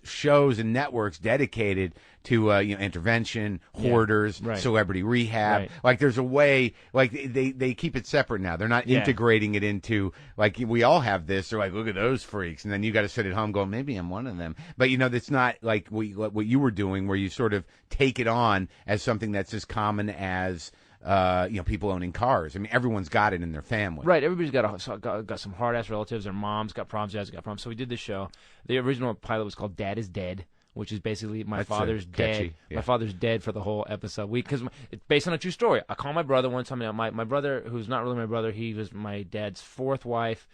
shows and networks dedicated to, intervention, hoarders, right. celebrity rehab. Right. Like, there's a way, like, they keep it separate now. They're not integrating it into, like, we all have this. They're like, look at those freaks. And then you got to sit at home going, maybe I'm one of them. But, it's not like what you were doing where you sort of take it on as something that's as common as, people owning cars. I mean, everyone's got it in their family. Right, everybody's got some hard ass relatives. Their mom's got problems. Dad's got problems. So we did this show. The original pilot was called "Dad Is Dead," which is basically my father's dead. catchy, yeah. My father's dead for the whole episode. Because it's based on a true story. I called my brother one time. My brother, who's not really my brother, he was my dad's fourth wife.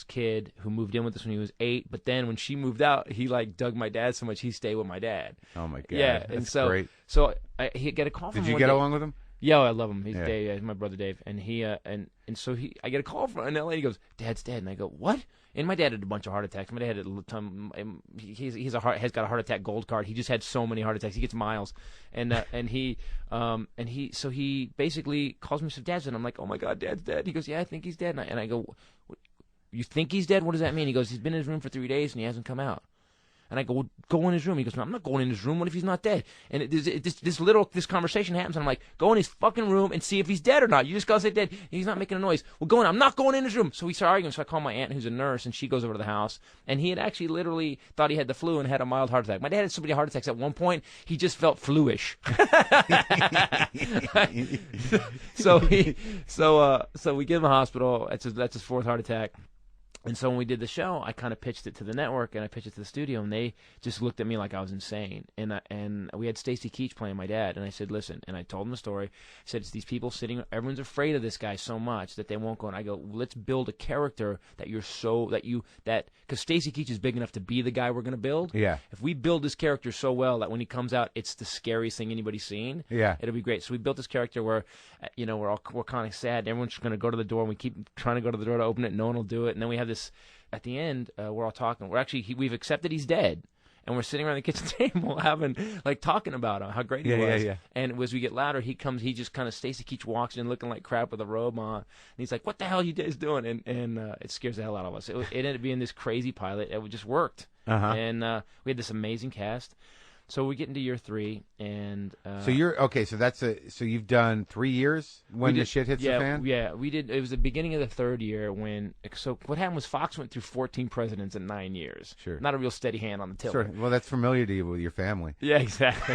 Kid who moved in with us when he was 8, but then when she moved out, he dug my dad so much he stayed with my dad. Oh my god! Yeah, That's and so great. So he got a call from Did him you one get day. along with him? Yeah, I love him. He's Yeah. Dave. He's my brother Dave, and I get a call from in LA. He goes, "Dad's dead," and I go, "What?" And my dad had a bunch of heart attacks. My dad had a ton. Has got a heart attack gold card. He just had so many heart attacks. He gets miles, and he basically calls me and says, "Dad's dead." I'm like, "Oh my God, Dad's dead." He goes, "Yeah, I think he's dead." And I go, "You think he's dead? What does that mean?" He goes, "He's been in his room for 3 days and he hasn't come out." And I go, well, go in his room. He goes, no, I'm not going in his room. What if he's not dead? And this conversation happens, and I'm like, go in his fucking room and see if he's dead or not. You just gotta say dead. He's not making a noise. Well, go in. I'm not going in his room. So we start arguing. So I call my aunt, who's a nurse, and she goes over to the house. And he had actually literally thought he had the flu and had a mild heart attack. My dad had so many heart attacks at one point, he just felt fluish. So we get him to the hospital. That's his fourth heart attack. And so when we did the show, I kind of pitched it to the network and I pitched it to the studio, and they just looked at me like I was insane. And we had Stacy Keach playing my dad, and I said, listen, and I told him the story. I said, it's these people sitting, everyone's afraid of this guy so much that they won't go. And I go, let's build a character because Stacy Keach is big enough to be the guy we're going to build. Yeah. If we build this character so well that when he comes out, it's the scariest thing anybody's seen. Yeah. It'll be great. So we built this character where, we're kind of sad. Everyone's going to go to the door, and we keep trying to go to the door to open it. No one will do it. And then we have this at the end. We're all talking. We've accepted he's dead. And we're sitting around the kitchen table talking about him, how great he was. Yeah. And as we get louder, he just kind of, Stacy keeps walking in looking like crap with a robe on. And he's like, what the hell are you guys doing? And it scares the hell out of us. It ended up being this crazy pilot. It just worked. And we had this amazing cast. So we get into year 3, and so you're okay. So so you've done 3 years when the shit hits the fan. Yeah, we did. It was the beginning of the 3rd year when. So what happened was Fox went through 14 presidents in 9 years. Sure, not a real steady hand on the tiller. Sure. Well, that's familiar to you with your family. Yeah, exactly.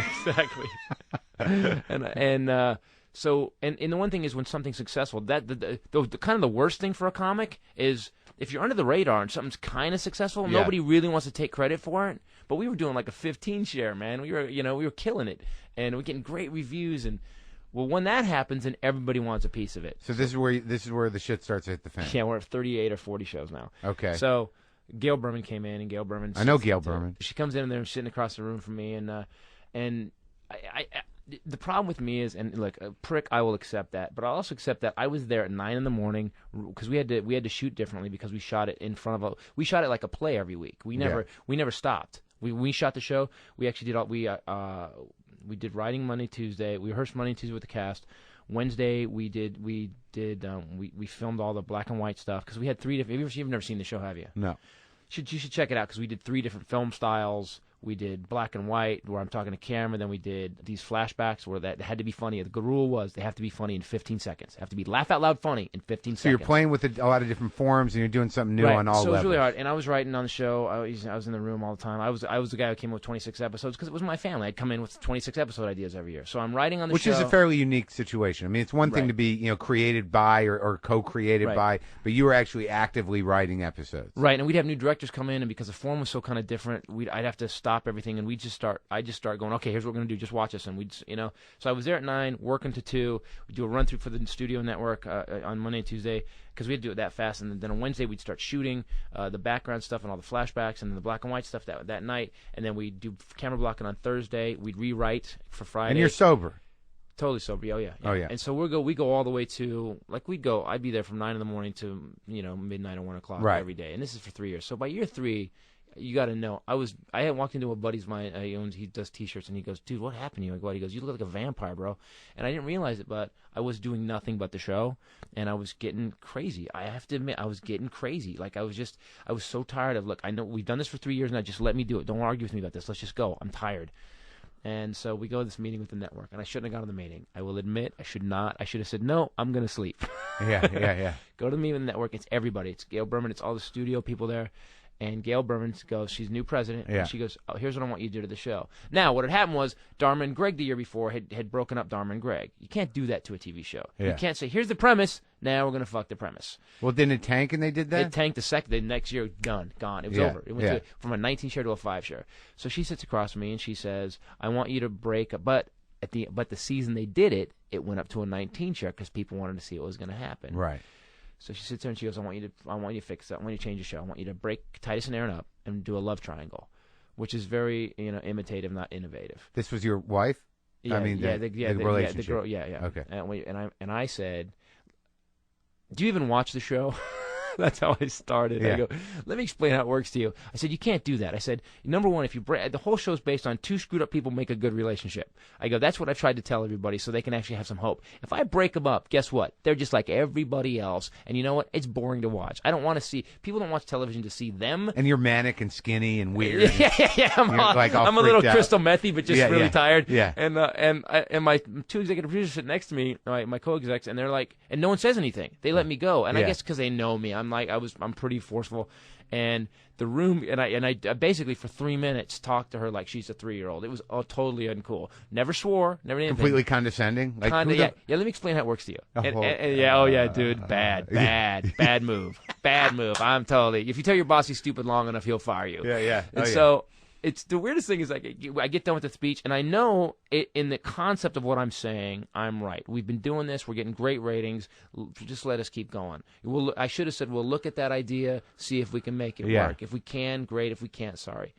So the one thing is when something's successful, that the kind of the worst thing for a comic is if you're under the radar and something's kind of successful, nobody really wants to take credit for it. But we were doing like a 15 share, man. We were killing it, and we're getting great reviews. And well, when that happens, then everybody wants a piece of it. So this is where the shit starts to hit the fan. Yeah, we're at 38 or 40 shows now. Okay. So Gail Berman came in, and Gail Berman. I know Gail Berman. She comes in there and sitting across the room from me, and I the problem with me is, and look, a prick, I will accept that, but I'll also accept that I was there at 9 a.m. because we had to shoot differently because we shot it in front of we shot it like a play every week. We never stopped. We shot the show. We actually did we did writing Monday, Tuesday. We rehearsed Monday, Tuesday with the cast. Wednesday we filmed all the black and white stuff because we had 3 different. You've never seen the show, have you? No. You should check it out because we did 3 different film styles. We did black and white, where I'm talking to camera. Then we did these flashbacks where that had to be funny. The rule was they have to be funny in 15 seconds. They have to be laugh out loud funny in 15 seconds. So you're playing with a lot of different forms, and you're doing something new on all levels. So it was really hard. And I was writing on the show. I was in the room all the time. I was the guy who came up with 26 episodes because it was my family. I'd come in with 26 episode ideas every year. So I'm writing on the show. Which is a fairly unique situation. I mean, it's one thing to be created by or co-created by, but you were actually actively writing episodes. Right, and we'd have new directors come in, and because the form was so kind of different, I'd have to stop everything, and I just start going, okay, here's what we're going to do. Just watch us. And so I was there at 9, working to 2. We'd do a run through for the studio network on Monday and Tuesday because we had to do it that fast. And then on Wednesday, we'd start shooting the background stuff and all the flashbacks and the black and white stuff that night. And then we'd do camera blocking on Thursday. We'd rewrite for Friday. And you're sober. Totally sober. Oh, yeah. Oh, yeah. And so we go all the way to, I'd be there from 9 in the morning to, midnight or 1 o'clock every day. And this is for 3 years. So by year 3, you got to know. I had walked into a buddy's of mine. He does T-shirts, and he goes, "Dude, what happened to you?" I go, "He goes, you look like a vampire, bro." And I didn't realize it, but I was doing nothing but the show, and I was getting crazy. I have to admit, I was getting crazy. I was so tired of. Look, I know we've done this for 3 years now. Just let me do it. Don't argue with me about this. Let's just go. I'm tired. And so we go to this meeting with the network, and I shouldn't have gone to the meeting. I will admit, I should not. I should have said, no, I'm going to sleep. Yeah. Go to the meeting with the network. It's everybody. It's Gail Berman. It's all the studio people there. And Gail Berman goes, she's new president, and she goes, oh, here's what I want you to do to the show. Now, what had happened was Dharma and Greg the year before had broken up Dharma and Greg. You can't do that to a TV show. Yeah. You can't say, here's the premise, now we're going to fuck the premise. Well, didn't it tank and they did that? It tanked the next year, gone. It was over. It went from a 19 share to a 5 share. So she sits across from me, and she says, I want you to break up, but the season they did it, it went up to a 19 share because people wanted to see what was going to happen. Right. So she sits there and she goes, I want you to fix that. I want you to change the show. I want you to break Titus and Aaron up and do a love triangle, which is very, imitative, not innovative. This was your wife? Yeah, I mean, the relationship. The girl, yeah. Okay. And I said, do you even watch the show? That's how I started. Yeah. I go, let me explain how it works to you. I said, you can't do that. I said, number one, if you the whole show's based on 2 screwed up people make a good relationship. I go, that's what I've tried to tell everybody so they can actually have some hope. If I break them up, guess what? They're just like everybody else. And you know what? It's boring to watch. I don't want to see, people don't watch television to see them. And you're manic and skinny and weird. Yeah. I'm a little crystal methy, but just really tired. Yeah. And my 2 executive producers sit next to me, my co-execs, and they're like, and no one says anything. They let me go. And I guess because they know me, I'm pretty forceful, and the room, and I basically for 3 minutes talked to her like she's a 3-year-old. It was totally uncool. Never swore, never did anything. Completely condescending. Like, yeah. Let me explain how it work to you. Dude, bad move. I'm totally. If you tell your boss he's stupid long enough, he'll fire you. Yeah. So. It's the weirdest thing is I get done with the speech, and I know in the concept of what I'm saying, I'm right. We've been doing this. We're getting great ratings. Just let us keep going. I should have said, we'll look at that idea, see if we can make it work. If we can, great. If we can't, sorry.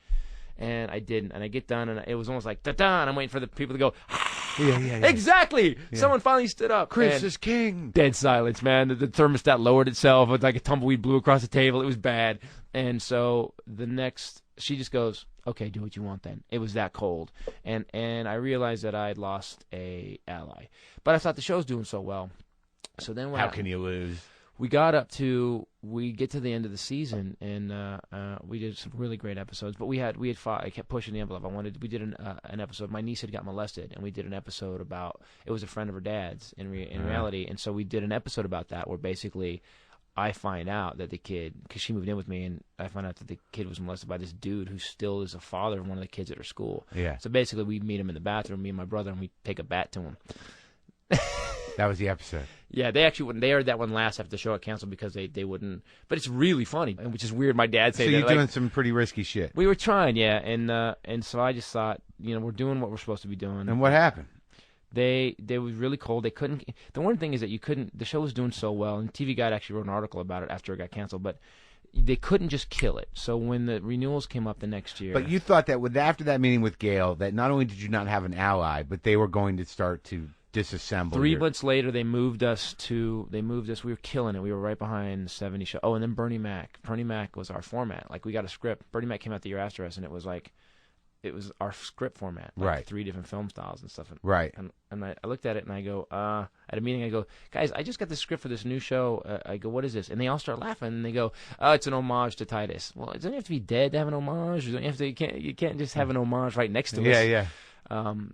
And I didn't. And I get done, and it was almost like, da-da, and I'm waiting for the people to go, ah! Yeah. Exactly. Someone finally stood up. Chris and is king. dead silence, man. The thermostat lowered itself. It was like a tumbleweed blew across the table. It was bad. And so she just goes, okay, do what you want then. It was that cold. And I realized that I had lost a ally. But I thought the show's doing so well. So then How can you lose? we get to the end of the season, and we did some really great episodes. But we had fought. I kept pushing the envelope. We did an episode. My niece had got molested, and we did an episode about. It was a friend of her dad's in reality, and so we did an episode about that, where basically I find out that the kid, because she moved in with me, and I find out that the kid was molested by this dude who still is a father of one of the kids at her school. Yeah. So basically, we meet him in the bathroom, me and my brother, and we take a bat to him. That was the episode. Yeah, they actually wouldn't. They aired that one last after the show got canceled because they wouldn't. But it's really funny, which is weird. My dad said So that. you're doing some pretty risky shit. We were trying, yeah, and so I just thought, we're doing what we're supposed to be doing. And what happened? They was really cold. They couldn't. The one thing is that you couldn't. The show was doing so well, and TV Guide actually wrote an article about it after it got canceled. But they couldn't just kill it. So when the renewals came up the next year, But you thought that after that meeting with Gail, that not only did you not have an ally, but they were going to start to disassemble. 3 months later, they moved us. We were killing it. We were right behind the 70 show. Oh, and then Bernie Mac. Bernie Mac was our format. Like, we got a script. Bernie Mac came out the year after us, and it was our script format. Like Right. 3 different film styles and stuff. Right. And I looked at it, and I go, at a meeting, I go, guys, I just got the script for this new show. I go, what is this? And they all start laughing, and they go, oh, it's an homage to Titus. Well, it doesn't have to be dead to have an homage. You can't just have an homage right next to us. Yeah.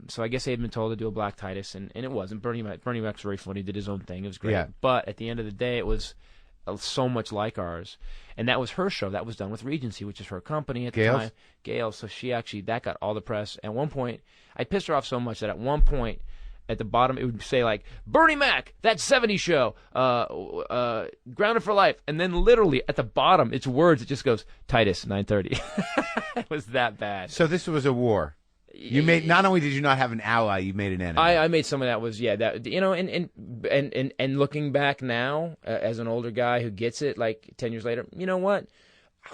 So I guess they had been told to do a Black Titus, and it wasn't. Bernie Mac's very funny, did his own thing. It was great. Yeah. But at the end of the day, it was so much like ours. And that was her show. That was done with Regency, which is her company at the Gail's? time. Gail. So that got all the press. At one point, I pissed her off so much that at one point, at the bottom, it would say, like, Bernie Mac, that 70s show, Grounded for Life. And then literally at the bottom, it's words. It just goes, Titus, 9:30. It was that bad. So this was a war. You made, not only did you not have an ally, you made an enemy. I made some of that was, and looking back now, as an older guy who gets it, like 10 years later, you know what?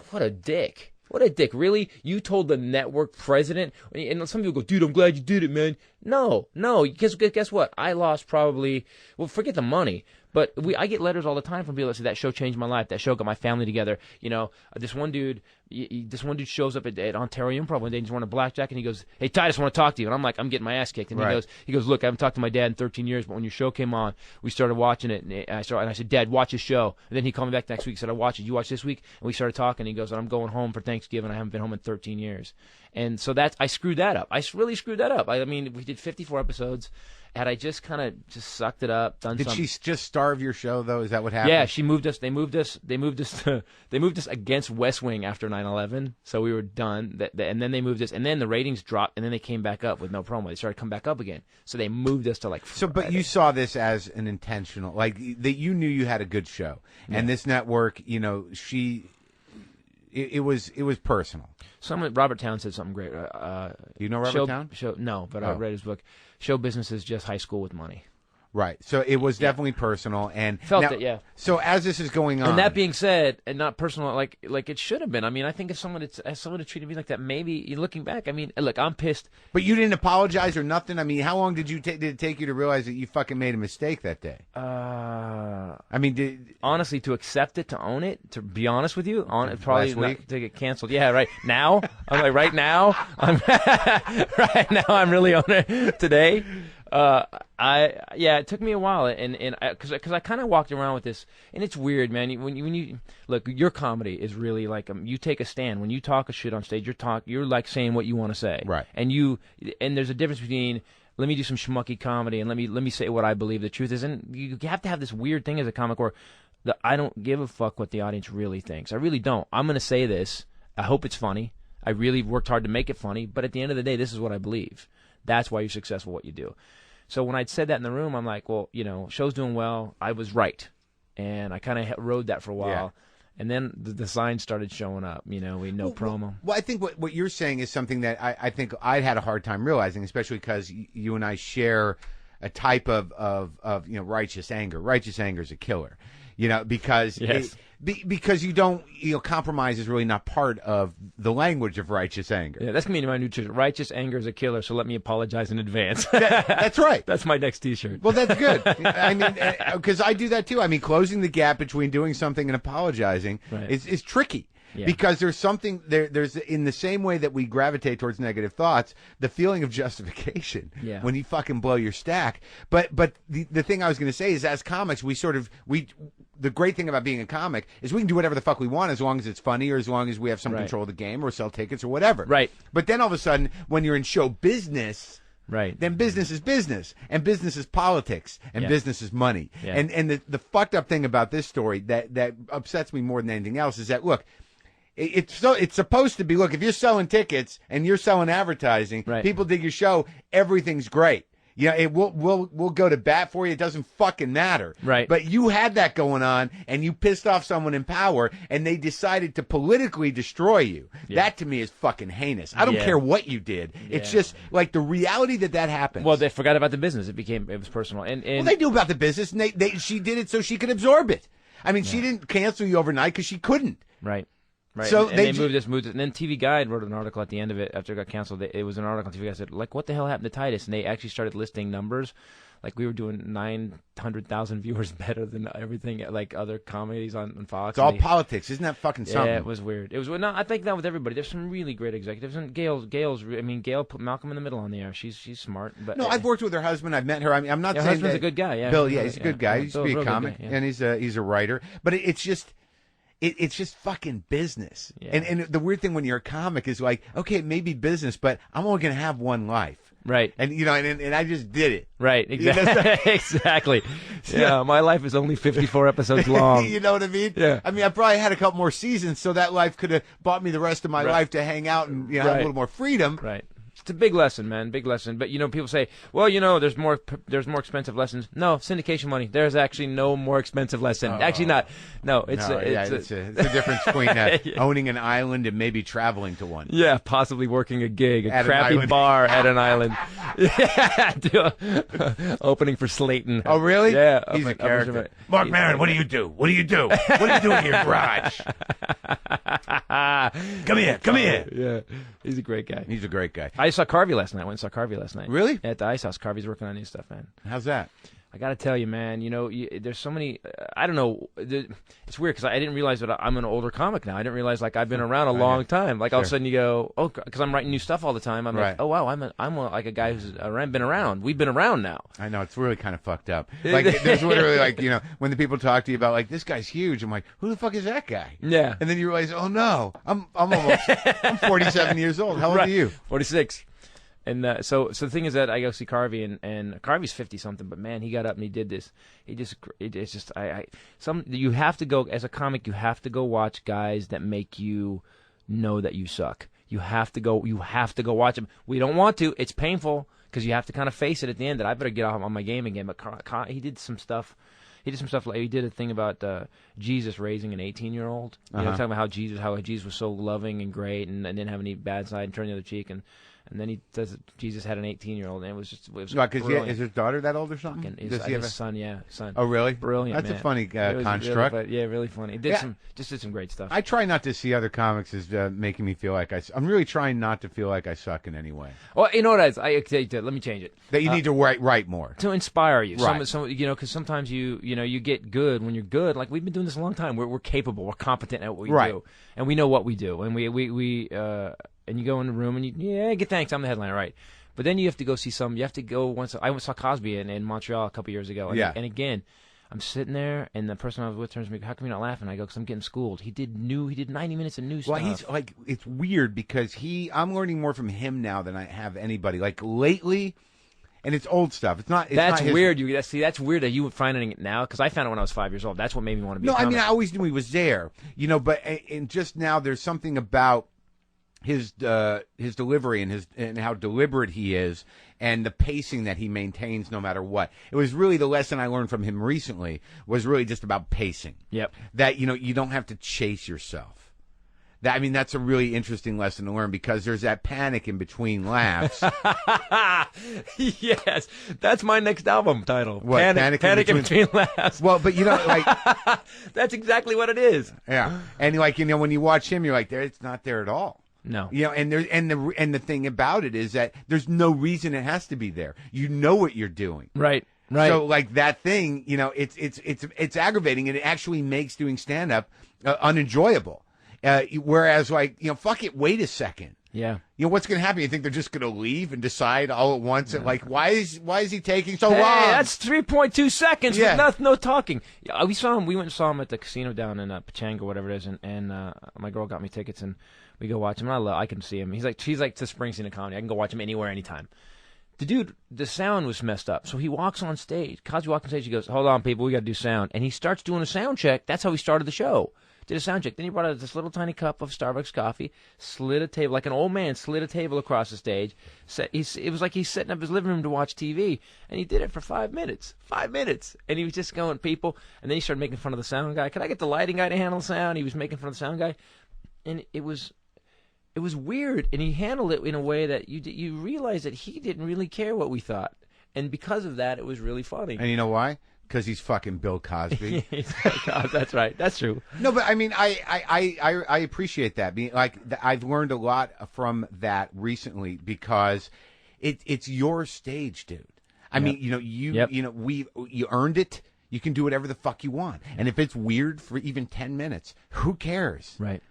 What a dick. What a dick. Really? You told the network president, and some people go, dude, I'm glad you did it, man. No, because guess what? I lost probably, forget the money, but I get letters all the time from people that say, that show changed my life, that show got my family together. This one dude shows up at Ontario Improv one day, and he's wearing a blackjack, and he goes, hey, Titus, I want to talk to you. And I'm like, I'm getting my ass kicked. And Right. he goes, look, I haven't talked to my dad in 13 years, but when your show came on, we started watching it, and I said, Dad, watch his show. And then he called me back next week, and said, I watch it. You watch this week? And we started talking, and he goes, I'm going home for Thanksgiving. I haven't been home in 13 years. And so I screwed that up. I really screwed that up. I mean, we did 54 episodes. Had I just kind of sucked it up, done Did something. she just starve your show, though? Is that what happened? Yeah, she moved us. They moved us against West Wing after 9/11, so we were done. And then they moved us, and then the ratings dropped, and then they came back up with no promo. They started to come back up again, so they moved us to But you saw this as an intentional, like that. You knew you had a good show, and this network, it was personal. Robert Town said something great. You know Robert Town? No, but I read his book. Show business is just high school with money. Right. So it was definitely personal, and Felt now, it, yeah. So as this is going on, And that being said, and not personal, like it should have been. I mean, I think if someone had treated me like that, maybe looking back, I mean, look, I'm pissed. But you didn't apologize or nothing. I mean, how long did it take you to realize that you fucking made a mistake that day? I mean, honestly, to accept it, to own it, to be honest with you, probably Last week? not to get canceled. Yeah, right now. I'm like, right now, I'm really on it today. It took me a while, and because I kind of walked around with this, and it's weird, man. When you look, your comedy is really like you take a stand when you talk a shit on stage. You're like saying what you want to say, right? And there's a difference between let me do some schmucky comedy and let me say what I believe the truth is, and you have to have this weird thing as a comic where I don't give a fuck what the audience really thinks. I really don't. I'm gonna say this. I hope it's funny. I really worked hard to make it funny, but at the end of the day, this is what I believe. That's why you're successful at what you do. So when I'd said that in the room, I'm like, well, show's doing well. I was right. And I kind of rode that for a while. Yeah. And then the signs started showing up, promo. Well, I think what you're saying is something that I think I had a hard time realizing, especially because you and I share a type of righteous anger. Righteous anger is a killer. because Yes. because you don't, compromise is really not part of the language of righteous anger. Yeah, that's going to be my new t-shirt. Righteous anger is a killer, so let me apologize in advance. That's right. That's my next T-shirt. Well, that's good. I mean, because I do that too. I mean, closing the gap between doing something and apologizing is tricky. Yeah. Because there's something there's in the same way that we gravitate towards negative thoughts, the feeling of justification when you fucking blow your stack. But the thing I was going to say is, as comics, the great thing about being a comic is we can do whatever the fuck we want as long as it's funny or as long as we have some control of the game or sell tickets or whatever. Right. But then all of a sudden, when you're in show business, right, then business is business, and business is politics, and business is money. Yeah. And the fucked up thing about this story that upsets me more than anything else is that, look, it's supposed to be, look, if you're selling tickets and you're selling advertising, people dig your show, everything's great. We'll go to bat for you. It doesn't fucking matter. Right. But you had that going on, and you pissed off someone in power, and they decided to politically destroy you. Yeah. That to me is fucking heinous. I don't care what you did. It's just like the reality that happens. Well, they forgot about the business. It was personal. And well, they knew about the business, and she did it so she could absorb it. I mean, she didn't cancel you overnight because she couldn't. Right. Right. So and they moved it, and then TV Guide wrote an article at the end of it after it got canceled. It was an article on TV Guide said, like, what the hell happened to Titus? And they actually started listing numbers. Like, we were doing 900,000 viewers better than everything, like other comedies on Fox. It's all politics. Isn't that fucking something? Yeah, it was weird. It was no, I think that with everybody. There's some really great executives, and Gail put Malcolm in the Middle on the air. She's smart. But no, I've worked with her husband. I've met her. I mean, I'm not saying her husband's a good guy. Yeah, Bill. Yeah, he's a good guy. He used to be a comic, guy, and he's a writer. But it's just. It's just fucking business. Yeah. And the weird thing when you're a comic is like, okay, it may be business, but I'm only going to have one life. Right. And, and I just did it. Right. Exactly. Exactly. Yeah. My life is only 54 episodes long. You know what I mean? Yeah. I mean, I probably had a couple more seasons, so that life could have bought me the rest of my life to hang out and have a little more freedom. Right. It's a big lesson, man. Big lesson. But, people say, well, there's more expensive lessons. No, syndication money. There's actually no more expensive lesson. Actually not. No, it's a difference between owning an island and maybe traveling to one. Yeah, possibly working a gig, a at crappy bar at an island. Yeah, opening for Slayton. Oh, really? Yeah. He's a character. Marc Maron, what do you do? What do you do? What do you do in your garage? Come here. Yeah, he's a great guy. He's a great guy. I saw Carvey last night. I went and saw Carvey last night. Really? At the Ice House. Carvey's working on new stuff, man. How's that? I got to tell you, man, there's so many, I don't know, it's weird because I didn't realize that I'm an older comic now. I didn't realize, like, I've been around a long time. Like, all of a sudden you go, oh, because I'm writing new stuff all the time. I'm like, oh, wow, I'm like a guy who's been around. We've been around now. I know, it's really kind of fucked up. Like, there's literally, like, when the people talk to you about, like, this guy's huge, I'm like, who the fuck is that guy? Yeah. And then you realize, oh, no, I'm 47 years old. How old are you? 46. And so the thing is that I go see Carvey, and Carvey's 50-something, but man, he got up and he did this. It's just you have to go, as a comic, you have to go watch guys that make you know that you suck. You have to go watch them. We don't want to. It's painful because you have to kind of face it at the end that I better get off on my game again. But he did some stuff. Like he did a thing about Jesus raising an 18-year-old. Talking about how Jesus was so loving and great and didn't have any bad side and turned the other cheek and then he says that Jesus had an 18-year-old, and it was is his daughter that old or something? His son. Oh, really? Brilliant. That's man. A funny construct. Really funny. Did some great stuff. I try not to see other comics as making me feel like I'm really trying not to feel like I suck in any way. Well, you know what it is? Let me change it. That you need to write more to inspire you. Right. Because sometimes you get good when you're good. Like we've been doing this a long time. We're capable. We're competent at what we do, and we know what we do, and we and you go in the room and get thanks. I'm the headliner, right? But then you have to go see some. You have to go once. I saw Cosby in Montreal a couple years ago. And again, I'm sitting there, and the person I was with turns to me, "How come you're not laughing?" I go, "Because I'm getting schooled." He did 90 minutes of new stuff. Well, he's like, it's weird because I'm learning more from him now than I have anybody. Like lately. And it's old stuff. That's weird. That's weird that you were finding it now because I found it when I was 5 years old. That's what made me want to be. No, I mean I always knew he was there, But and just now there's something about his delivery and how deliberate he is and the pacing that he maintains no matter what. It was really the lesson I learned from him recently was really just about pacing. Yep. That you don't have to chase yourself. That's a really interesting lesson to learn because there's that panic in between laughs. Yes, that's my next album title. What, Panic in between laughs. Well, but that's exactly what it is. Yeah, and when you watch him, you're like, it's not there at all. No, and the thing about it is that there's no reason it has to be there. You know what you're doing, right? Right. So that thing, it's aggravating, and it actually makes doing stand up unenjoyable. Whereas, fuck it, wait a second. Yeah. What's going to happen? You think they're just going to leave and decide all at once? Yeah. Why is he taking so long? That's 3.2 seconds with no talking. Yeah, we saw him. We went and saw him at the casino down in Pechanga, whatever it is, and my girl got me tickets, and we go watch him. And I can see him. He's like the Springsteen of comedy. I can go watch him anywhere, anytime. The dude, the sound was messed up, so he walks on stage. Cosby walks on stage. He goes, "Hold on, people, we got to do sound," and he starts doing a sound check. That's how he started the show. Did a sound check. Then he brought out this little tiny cup of Starbucks coffee, slid a table, like an old man, slid a table across the stage. It was like he's setting up his living room to watch TV, and he did it for 5 minutes. 5 minutes. And he was just going, people, and then he started making fun of the sound guy. Could I get the lighting guy to handle the sound? He was making fun of the sound guy. And it was weird, and he handled it in a way that you realize that he didn't really care what we thought. And because of that, it was really funny. And you know why? Because he's fucking Bill Cosby. That's right. That's true. No, but I appreciate that. I've learned a lot from that recently because it's your stage, dude. You earned it. You can do whatever the fuck you want. And if it's weird for even 10 minutes, who cares? Right.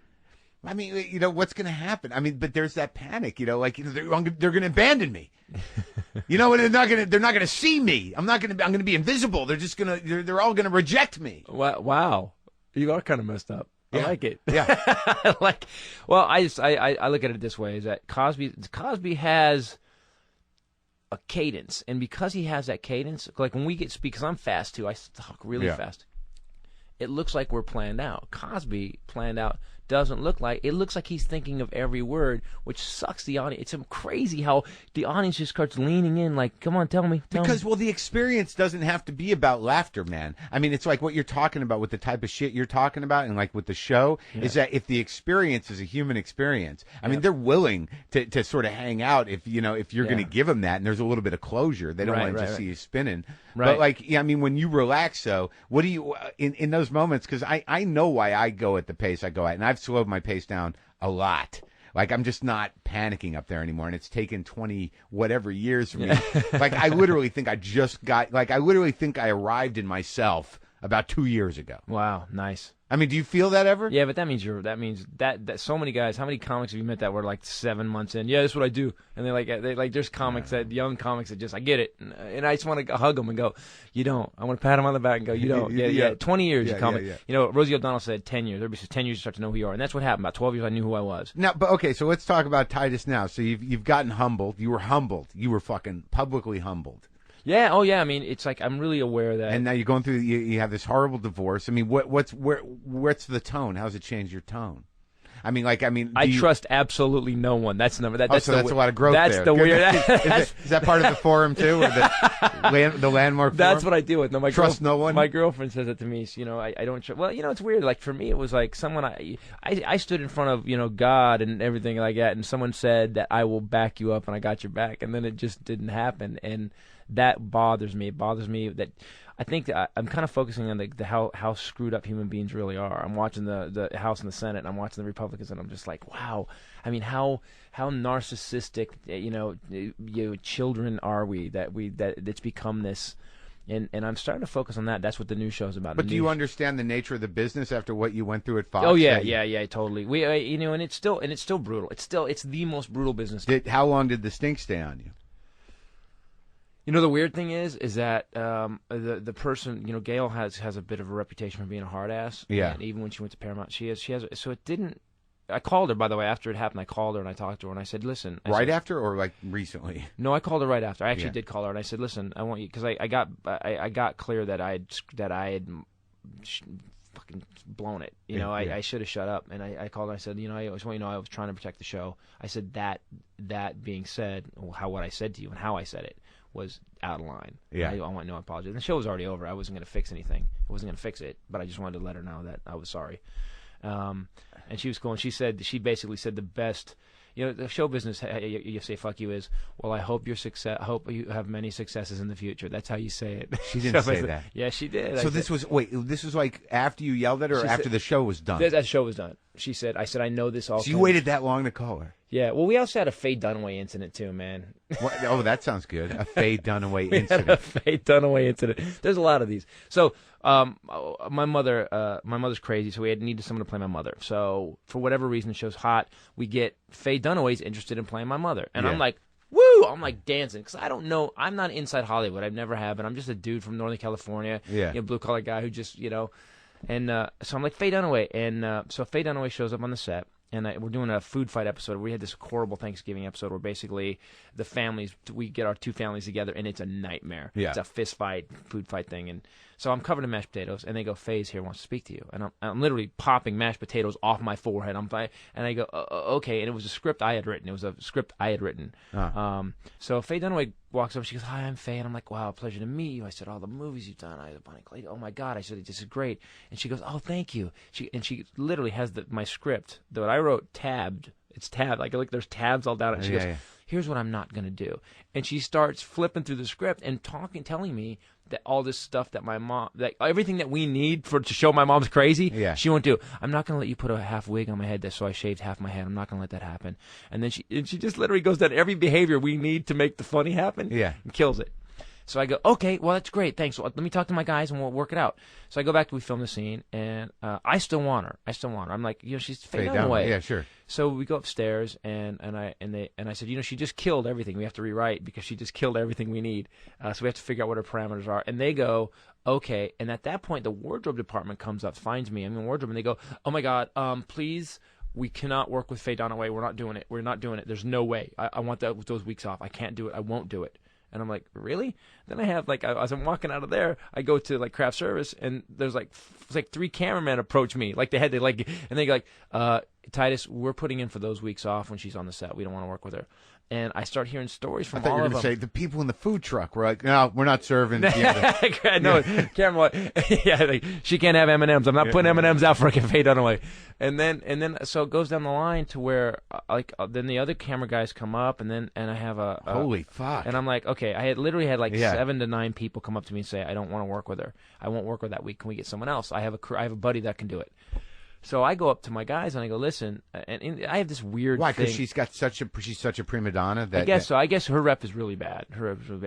What's going to happen? But there's that panic, they're going to abandon me. They're not going to see me. I'm going to be invisible. They're all going to reject me. Wow. You are kind of messed up. Yeah. I like it. Yeah. I look at it this way, is that Cosby has a cadence. And because he has that cadence, like when we get speak, because I'm fast too, I talk really fast. It looks like we're planned out. Cosby planned out doesn't look like. It looks like he's thinking of every word, which sucks the audience. It's crazy how the audience just starts leaning in like, come on, tell me. The experience doesn't have to be about laughter, man. It's like what you're talking about with the type of shit you're talking about and like with the show is that if the experience is a human experience, they're willing to sort of hang out if you're going to give them that and there's a little bit of closure. They don't want to just see you spinning. Right. But when you relax, though, what do you in those moments? Because I know why I go at the pace I go at, and I've slowed my pace down a lot. I'm just not panicking up there anymore, and it's taken 20 whatever years for me. I literally think I arrived in myself about 2 years ago. Wow, nice. Do you feel that ever? Yeah, but that means that so many guys. How many comics have you met that were like 7 months in? Yeah, that's what I do. And there's comics young comics that just I get it, and I just want to hug them and go, you don't. I want to pat them on the back and go, you don't. Yeah. 20 years you comic. Rosie O'Donnell said 10 years. Everybody says 10 years you start to know who you are, and that's what happened. About 12 years I knew who I was. Now, but okay, so let's talk about Titus now. So you've gotten humbled. You were humbled. You were fucking publicly humbled. Yeah. Oh, yeah. It's like I'm really aware that. And now you're going through. You have this horrible divorce. What's the tone? How's it changed your tone? I trust absolutely no one. That's the number. That's a lot of growth. That's there. The weird. Is that part of the forum too, or the landmark? That's forum? what I deal with. No, no one. My girlfriend says that to me. I don't. Well, it's weird. Like for me, it was like someone I stood in front of God and everything like that, and someone said that I will back you up, and I got your back, and then it just didn't happen, and that bothers me. It bothers me that I think that I'm kind of focusing on the how screwed up human beings really are. I'm watching the House and the Senate, and I'm watching the Republicans, and I'm just like, wow. How narcissistic, children are we that it's become this. And I'm starting to focus on that. That's what the new show's about. But do you understand the nature of the business after what you went through at Fox? Oh yeah, totally. We and it's still brutal. It's the most brutal business. How long did the stink stay on you? The weird thing is that the person, Gail has a bit of a reputation for being a hard ass. Yeah. And even when she went to Paramount, she has. So it didn't. I called her, by the way, after it happened. I called her and I talked to her and I said, "Listen." After or like recently? No, I called her right after. I actually did call her and I said, "Listen, I want you," because I got clear that I had fucking blown it. I should have shut up. And I called her. I said, I just want you to know I was trying to protect the show. I said that being said, what I said to you and how I said it was out of line. Yeah. I want no apology. The show was already over. I wasn't going to fix anything. I wasn't going to fix it, but I just wanted to let her know that I was sorry. And she was cool. And she basically said the best. You know, the show business, you say "fuck you" is, well, I hope I hope you have many successes in the future. That's how you say it. She didn't say that. Yeah, she did. So this was like after you yelled at her, or after the show was done? That show was done. She said, I said, I know this all. So you waited that long to call her? Yeah. Well, we also had a Faye Dunaway incident too, man. What? Oh, that sounds good. A Faye Dunaway incident. Had a Faye Dunaway incident. There's a lot of these. So my mother's crazy, so we needed someone to play my mother. So for whatever reason, the show's hot. We get Faye Dunaway's interested in playing my mother, and I'm like, woo! I'm like dancing because I don't know. I'm not inside Hollywood. I've never have been. I'm just a dude from Northern California. Yeah. Blue collar guy who just And so I'm like, Faye Dunaway. And so Faye Dunaway shows up on the set. And we're doing a food fight episode. We had this horrible Thanksgiving episode where basically the families, we get our two families together, and it's a nightmare. Yeah. It's a fist fight, food fight thing. And so I'm covered in mashed potatoes, and they go, Faye's here, wants to speak to you. And I'm literally popping mashed potatoes off my forehead. And I go, okay. And it was a script I had written. So Faye Dunaway walks up, she goes, hi, I'm Faye. And I'm like, wow, pleasure to meet you. I said, all the movies you've done. I said, Bonnie Clayton. Oh, my God. I said, this is great. And she goes, oh, thank you. She literally has my script that I wrote tabbed. It's tabbed. Like there's tabs all down it. She goes, here's what I'm not going to do. And she starts flipping through the script and telling me that all this stuff that my mom, that everything that we need to show my mom's crazy, she won't do. I'm not going to let you put a half wig on my head, so I shaved half my head. I'm not going to let that happen. And then she just literally goes down every behavior we need to make the funny happen and kills it. So I go, okay, well, that's great, thanks. Well, let me talk to my guys and we'll work it out. So I go back, we film the scene, and I still want her. I'm like, she's Faye Dunaway. Yeah, sure. So we go upstairs, and I said, she just killed everything. We have to rewrite because she just killed everything we need. So we have to figure out what her parameters are. And they go, okay. And at that point, the wardrobe department comes up, finds me. I'm in wardrobe, and they go, oh my God, please. We cannot work with Faye Dunaway. We're not doing it. We're not doing it. There's no way. I want those weeks off. I can't do it. I won't do it. And I'm like, really? Then I have as I'm walking out of there, I go to craft service, and there's three cameramen approach me, and they go Titus, we're putting in for those weeks off when she's on the set. We don't want to work with her. And I start hearing stories from all of them. I thought you were going to say the people in the food truck were like, no, we're not serving. No, camera, she can't have M&Ms. I'm not putting M&Ms out for Faye Dunaway. And then so it goes down the line to where then the other camera guys come up, and I have a holy fuck. And I'm like, okay, I had literally had 7 to 9 people come up to me and say, I don't want to work with her. I won't work with that week. Can we get someone else? I have a buddy that can do it. So I go up to my guys and I go, listen, and I have this weird Why? thing. Because she's such a prima donna. That, I guess so. I guess her rep is really bad.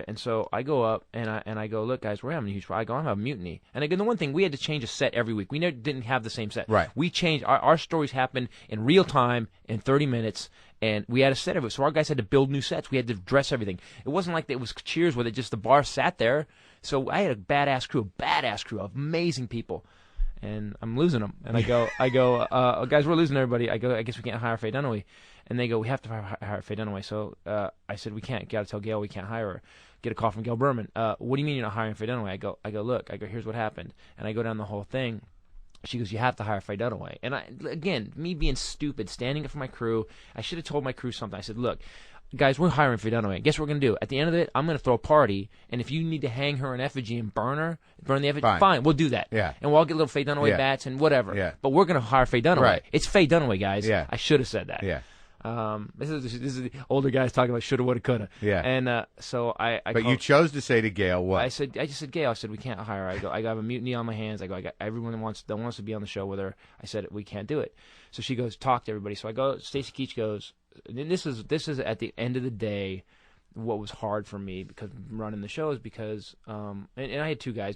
And so I go up and I go, look, guys, we're having a huge problem. I go, I'm having a mutiny. And again, the one thing, we had to change a set every week. We didn't have the same set. Right. We changed. Our stories happened in real time in 30 minutes. And we had a set of it. So our guys had to build new sets. We had to dress everything. It wasn't like it was Cheers where just the bar sat there. So I had a badass crew of amazing people. And I'm losing them. And I go, guys, we're losing everybody. I go, I guess we can't hire Faye Dunaway. And they go, we have to hire Faye Dunaway. So I said, we can't. Got to tell Gail we can't hire her. Get a call from Gail Berman. What do you mean you're not hiring Faye Dunaway? I go, look. Here's what happened. And I go down the whole thing. She goes, you have to hire Faye Dunaway. And again, me being stupid, standing up for my crew, I should have told my crew something. I said, look, guys, we're hiring Faye Dunaway. Guess what we're going to do? At the end of it, I'm going to throw a party, and if you need to hang her in effigy and burn the effigy, fine, we'll do that. Yeah. And we'll all get little Faye Dunaway bats and whatever. Yeah. But we're going to hire Faye Dunaway. Right. It's Faye Dunaway, guys. Yeah. I should have said that. Yeah. This is the older guys talking about shoulda, woulda, coulda. Yeah. And so I But you chose to say to Gail what? I just said, Gail, we can't hire her. I have a mutiny on my hands. I got everyone that wants to be on the show with her. I said, we can't do it. So she goes, talk to everybody. So I go, Stacey Keach goes, and this is at the end of the day what was hard for me because running the show is because and I had two guys,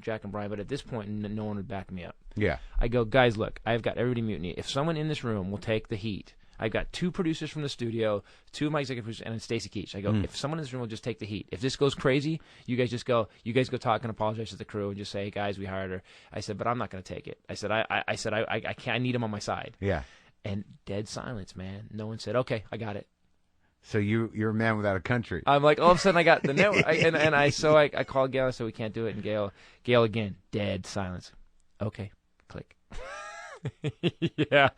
Jack and Brian, but at this point no one would back me up. Yeah. I go, guys, look, I've got everybody mutiny. If someone in this room will take the heat, I've got 2 producers from the studio, 2 of my executive producers, and then Stacey Keach. I go, if someone in this room will just take the heat. If this goes crazy, you guys go talk and apologize to the crew and just say, hey, guys, we hired her. I said, but I'm not going to take it. I said, I can't. I need him on my side. Yeah. And dead silence, man. No one said, okay, I got it. So you're a man without a country. I'm like, all of a sudden I got the network. I called Gail. I said, we can't do it. And Gail again, dead silence. Okay, click. Yeah.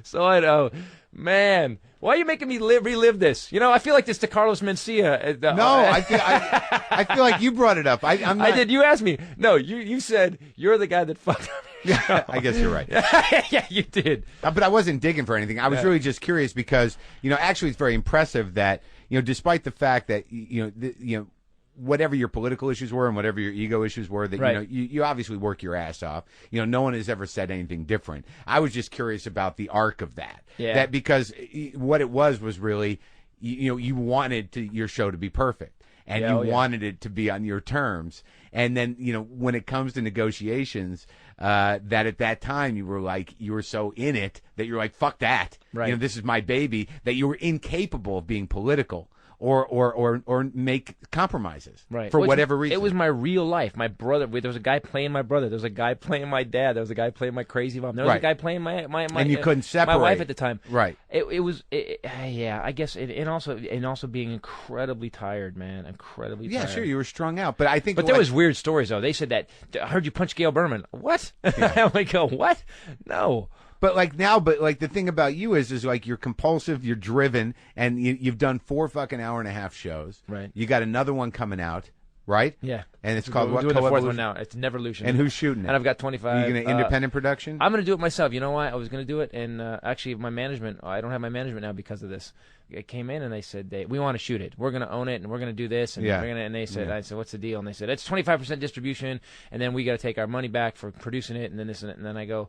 So I know, man. Why are you making me relive this? I feel like this to Carlos Mencia. No, I feel like you brought it up. I'm not... I did. You asked me. No, you said you're the guy that fucked up show. I guess you're right. Yeah, you did. But I wasn't digging for anything. I was really just curious because, actually it's very impressive that, despite the fact that, whatever your political issues were and whatever your ego issues were, that, Right. you obviously work your ass off. No one has ever said anything different. I was just curious about the arc of that. Yeah. That because what it was really, you wanted your show to be perfect. And Yeah, you oh, yeah. wanted it to be on your terms. And then, when it comes to negotiations, that at that time you were so in it that you're like, fuck that. Right. This is my baby, that you were incapable of being political or make compromises. Right. For Well, whatever reason. It was my real life. My brother, there was a guy playing my brother. There was a guy playing my dad. There was a guy playing my crazy mom. There was Right. a guy playing my and you couldn't separate. my wife at the time. Right. Yeah, I guess, and also being incredibly tired, man. Incredibly Yeah, tired. sure, you were strung out. But I think But there was weird stories, though. They said that, I heard you punch Gail Berman. What? I'm like, oh, what? No. But the thing about you is like you're compulsive, you're driven, and you've done 4 fucking hour-and-a-half shows. Right. You got another one coming out, right? Yeah. And it's called We're what? doing the fourth Co-Evolution? one now. It's Neverlution. And who's shooting it? And I've got 25. Are you going to independent production? I'm going to do it myself. You know why? I was going to do it, and actually my management, I don't have my management now because of this. It came in, and they said, we want to shoot it. We're going to own it, and we're going to do this. And, Yeah. and they said, Yeah. I said, what's the deal? And they said, it's 25% distribution, and then we got to take our money back for producing it, and then this and that. And then I go,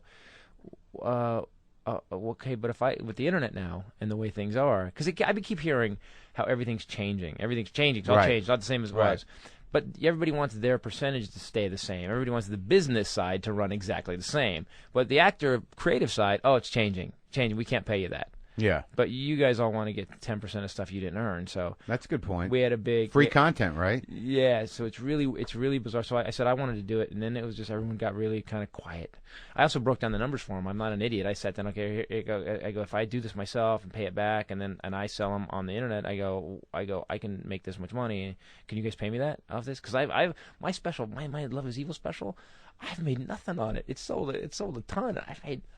okay, but with the internet now and the way things are, because I keep hearing how everything's changing. Everything's changing. It's all Right. changed. It's not the same as it Right. was. But everybody wants their percentage to stay the same. Everybody wants the business side to run exactly the same. But the actor creative side, it's changing. We can't pay you that. Yeah. But you guys all want to get 10% of stuff you didn't earn. So That's a good point. we had a big Free content, right? Yeah, so it's really bizarre. So I said I wanted to do it, and then it was just everyone got really kind of quiet. I also broke down the numbers for them. I'm not an idiot. I sat down. Okay, here you go. I go, if I do this myself and pay it back, and I sell them on the internet, I go, I can make this much money. Can you guys pay me that off this? Because I've my special, my Love Is Evil special, I've made nothing on it. It sold a ton.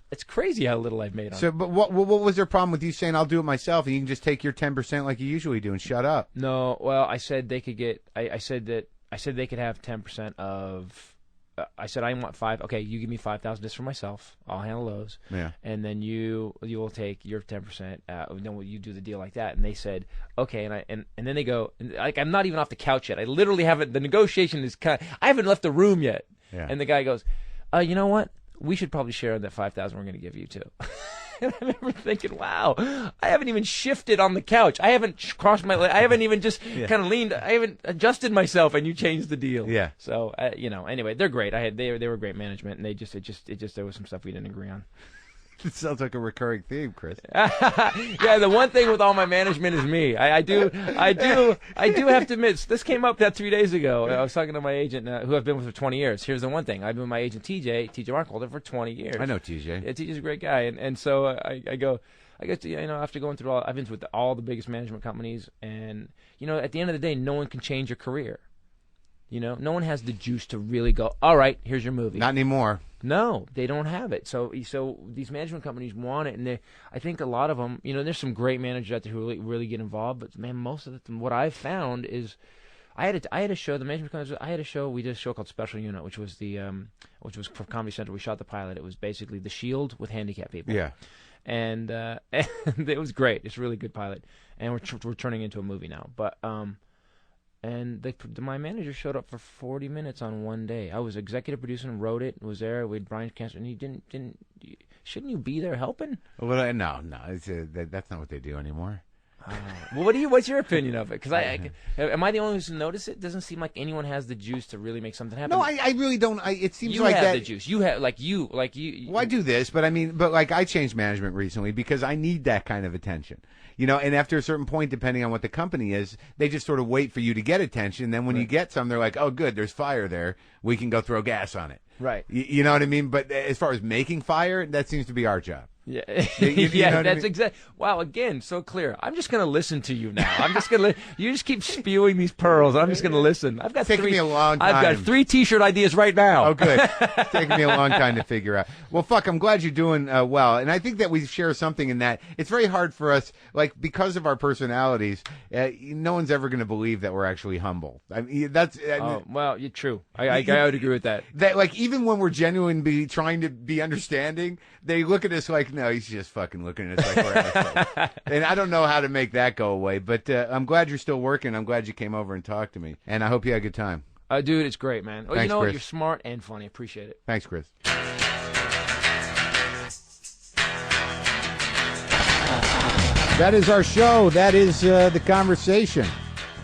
It's crazy how little I've made on it. So, but what was their problem with you saying I'll do it myself and you can just take your 10% like you usually do and shut up? No, well, I said they could get. I said they could have 10% of. I said I want 5. Okay, you give me 5,000 just for myself. I'll handle those. Yeah. And then you will take your 10%. Then you do the deal like that. And they said okay. And then they go like I'm not even off the couch yet. I literally haven't. The negotiation is I haven't left the room yet. Yeah. And the guy goes, you know what? We should probably share that 5,000 we're going to give you too. And I remember thinking, wow, I haven't even shifted on the couch. I haven't crossed my leg. I haven't even just kind of leaned. I haven't adjusted myself, and you changed the deal. Yeah. So, anyway, they're great. They were great management, and it just there was some stuff we didn't agree on. It sounds like a recurring theme, Chris. Yeah, the one thing with all my management is me. I do have to admit, this came up that 3 days ago. I was talking to my agent, who I've been with for 20 years. Here's the one thing. I've been with my agent, TJ Markholder, for 20 years. I know TJ. Yeah, TJ's a great guy. And so I go, after going through I've been with all the biggest management companies, and, at the end of the day, no one can change your career. No one has the juice to really go, all right, here's your movie. Not anymore. No, they don't have it. So these management companies want it, and I think a lot of them, there's some great managers out there who really get involved. But man, most of them, what I've found is, I had a show. The management companies, I had a show. We did a show called Special Unit, which was for Comedy Central. We shot the pilot. It was basically The Shield with handicapped people. Yeah. And it was great. It's a really good pilot, and we're turning into a movie now. But and my manager showed up for 40 minutes on one day. I was executive producer and wrote it. Was there with Brian Cancer, and he didn't. Shouldn't you be there helping? Well, no, that's not what they do anymore. Well, what's your opinion of it? Because am I the only one who's noticed it? Doesn't seem like anyone has the juice to really make something happen. No, I really don't. It seems you like have that. the juice. You have you. Well, I do this, but I changed management recently because I need that kind of attention. And after a certain point, depending on what the company is, they just sort of wait for you to get attention. Then when you get some, they're like, oh, good, there's fire there. We can go throw gas on it. Right. You know what I mean? But as far as making fire, that seems to be our job. Yeah, You know what I that's mean? exactly. Wow, again, so clear. I'm just going to listen to you now. I'm just going to. You just keep spewing these pearls, and I'm just going to listen. I've got It's taken three. me a long time. I've got 3 T-shirt ideas right now. Oh, good. It's taken me a long time to figure out. Well, fuck, I'm glad you're doing well. And I think that we share something in that. It's very hard for us, like, because of our personalities, no one's ever going to believe that we're actually humble. I mean, Well, you're true. I would agree with that. that, like, even when we're genuinely trying to be understanding, they look at us like, no, he's just fucking looking at us like we're assholes. And I don't know how to make that go away, but I'm glad you're still working. I'm glad you came over and talked to me. And I hope you had a good time. Dude, it's great, man. Oh, Thanks, you know what? Chris. You're smart and funny. Appreciate it. Thanks, Chris. That is our show. That is the conversation.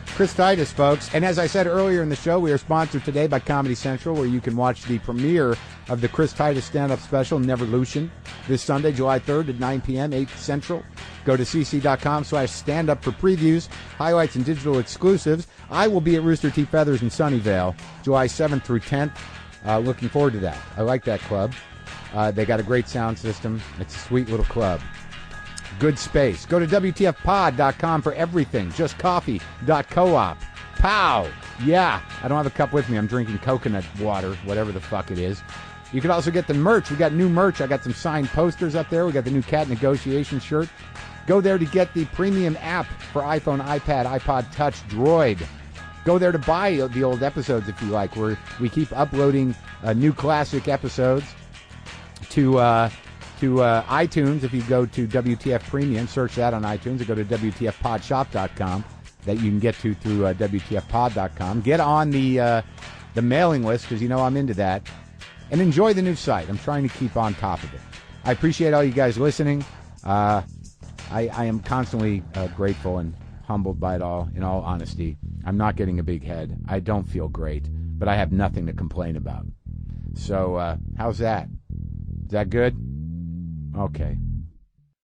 Chris Titus, folks. And as I said earlier in the show, we are sponsored today by Comedy Central, where you can watch the premiere of the Chris Titus stand-up special, Neverlution, this Sunday, July 3rd at 9 p.m., 8 Central. Go to cc.com/stand-up for previews, highlights, and digital exclusives. I will be at Rooster Teeth Feathers in Sunnyvale, July 7th through 10th. Looking forward to that. I like that club. They got a great sound system. It's a sweet little club. Good space. Go to WTFpod.com for everything. Just coffee.coop. Pow! Yeah. I don't have a cup with me. I'm drinking coconut water, whatever the fuck it is. You can also get the merch. We got new merch. I got some signed posters up there. We got the new Cat Negotiation shirt. Go there to get the premium app for iPhone, iPad, iPod Touch, Droid. Go there to buy the old episodes if you like. We keep uploading new classic episodes to iTunes. If you go to WTF Premium, search that on iTunes, or go to WTFpodshop.com that you can get to through WTFpod.com. Get on the mailing list, because you know I'm into that. And enjoy the new site. I'm trying to keep on top of it. I appreciate all you guys listening. I am constantly grateful and humbled by it all, in all honesty. I'm not getting a big head. I don't feel great, but I have nothing to complain about. So how's that? Is that good? Okay.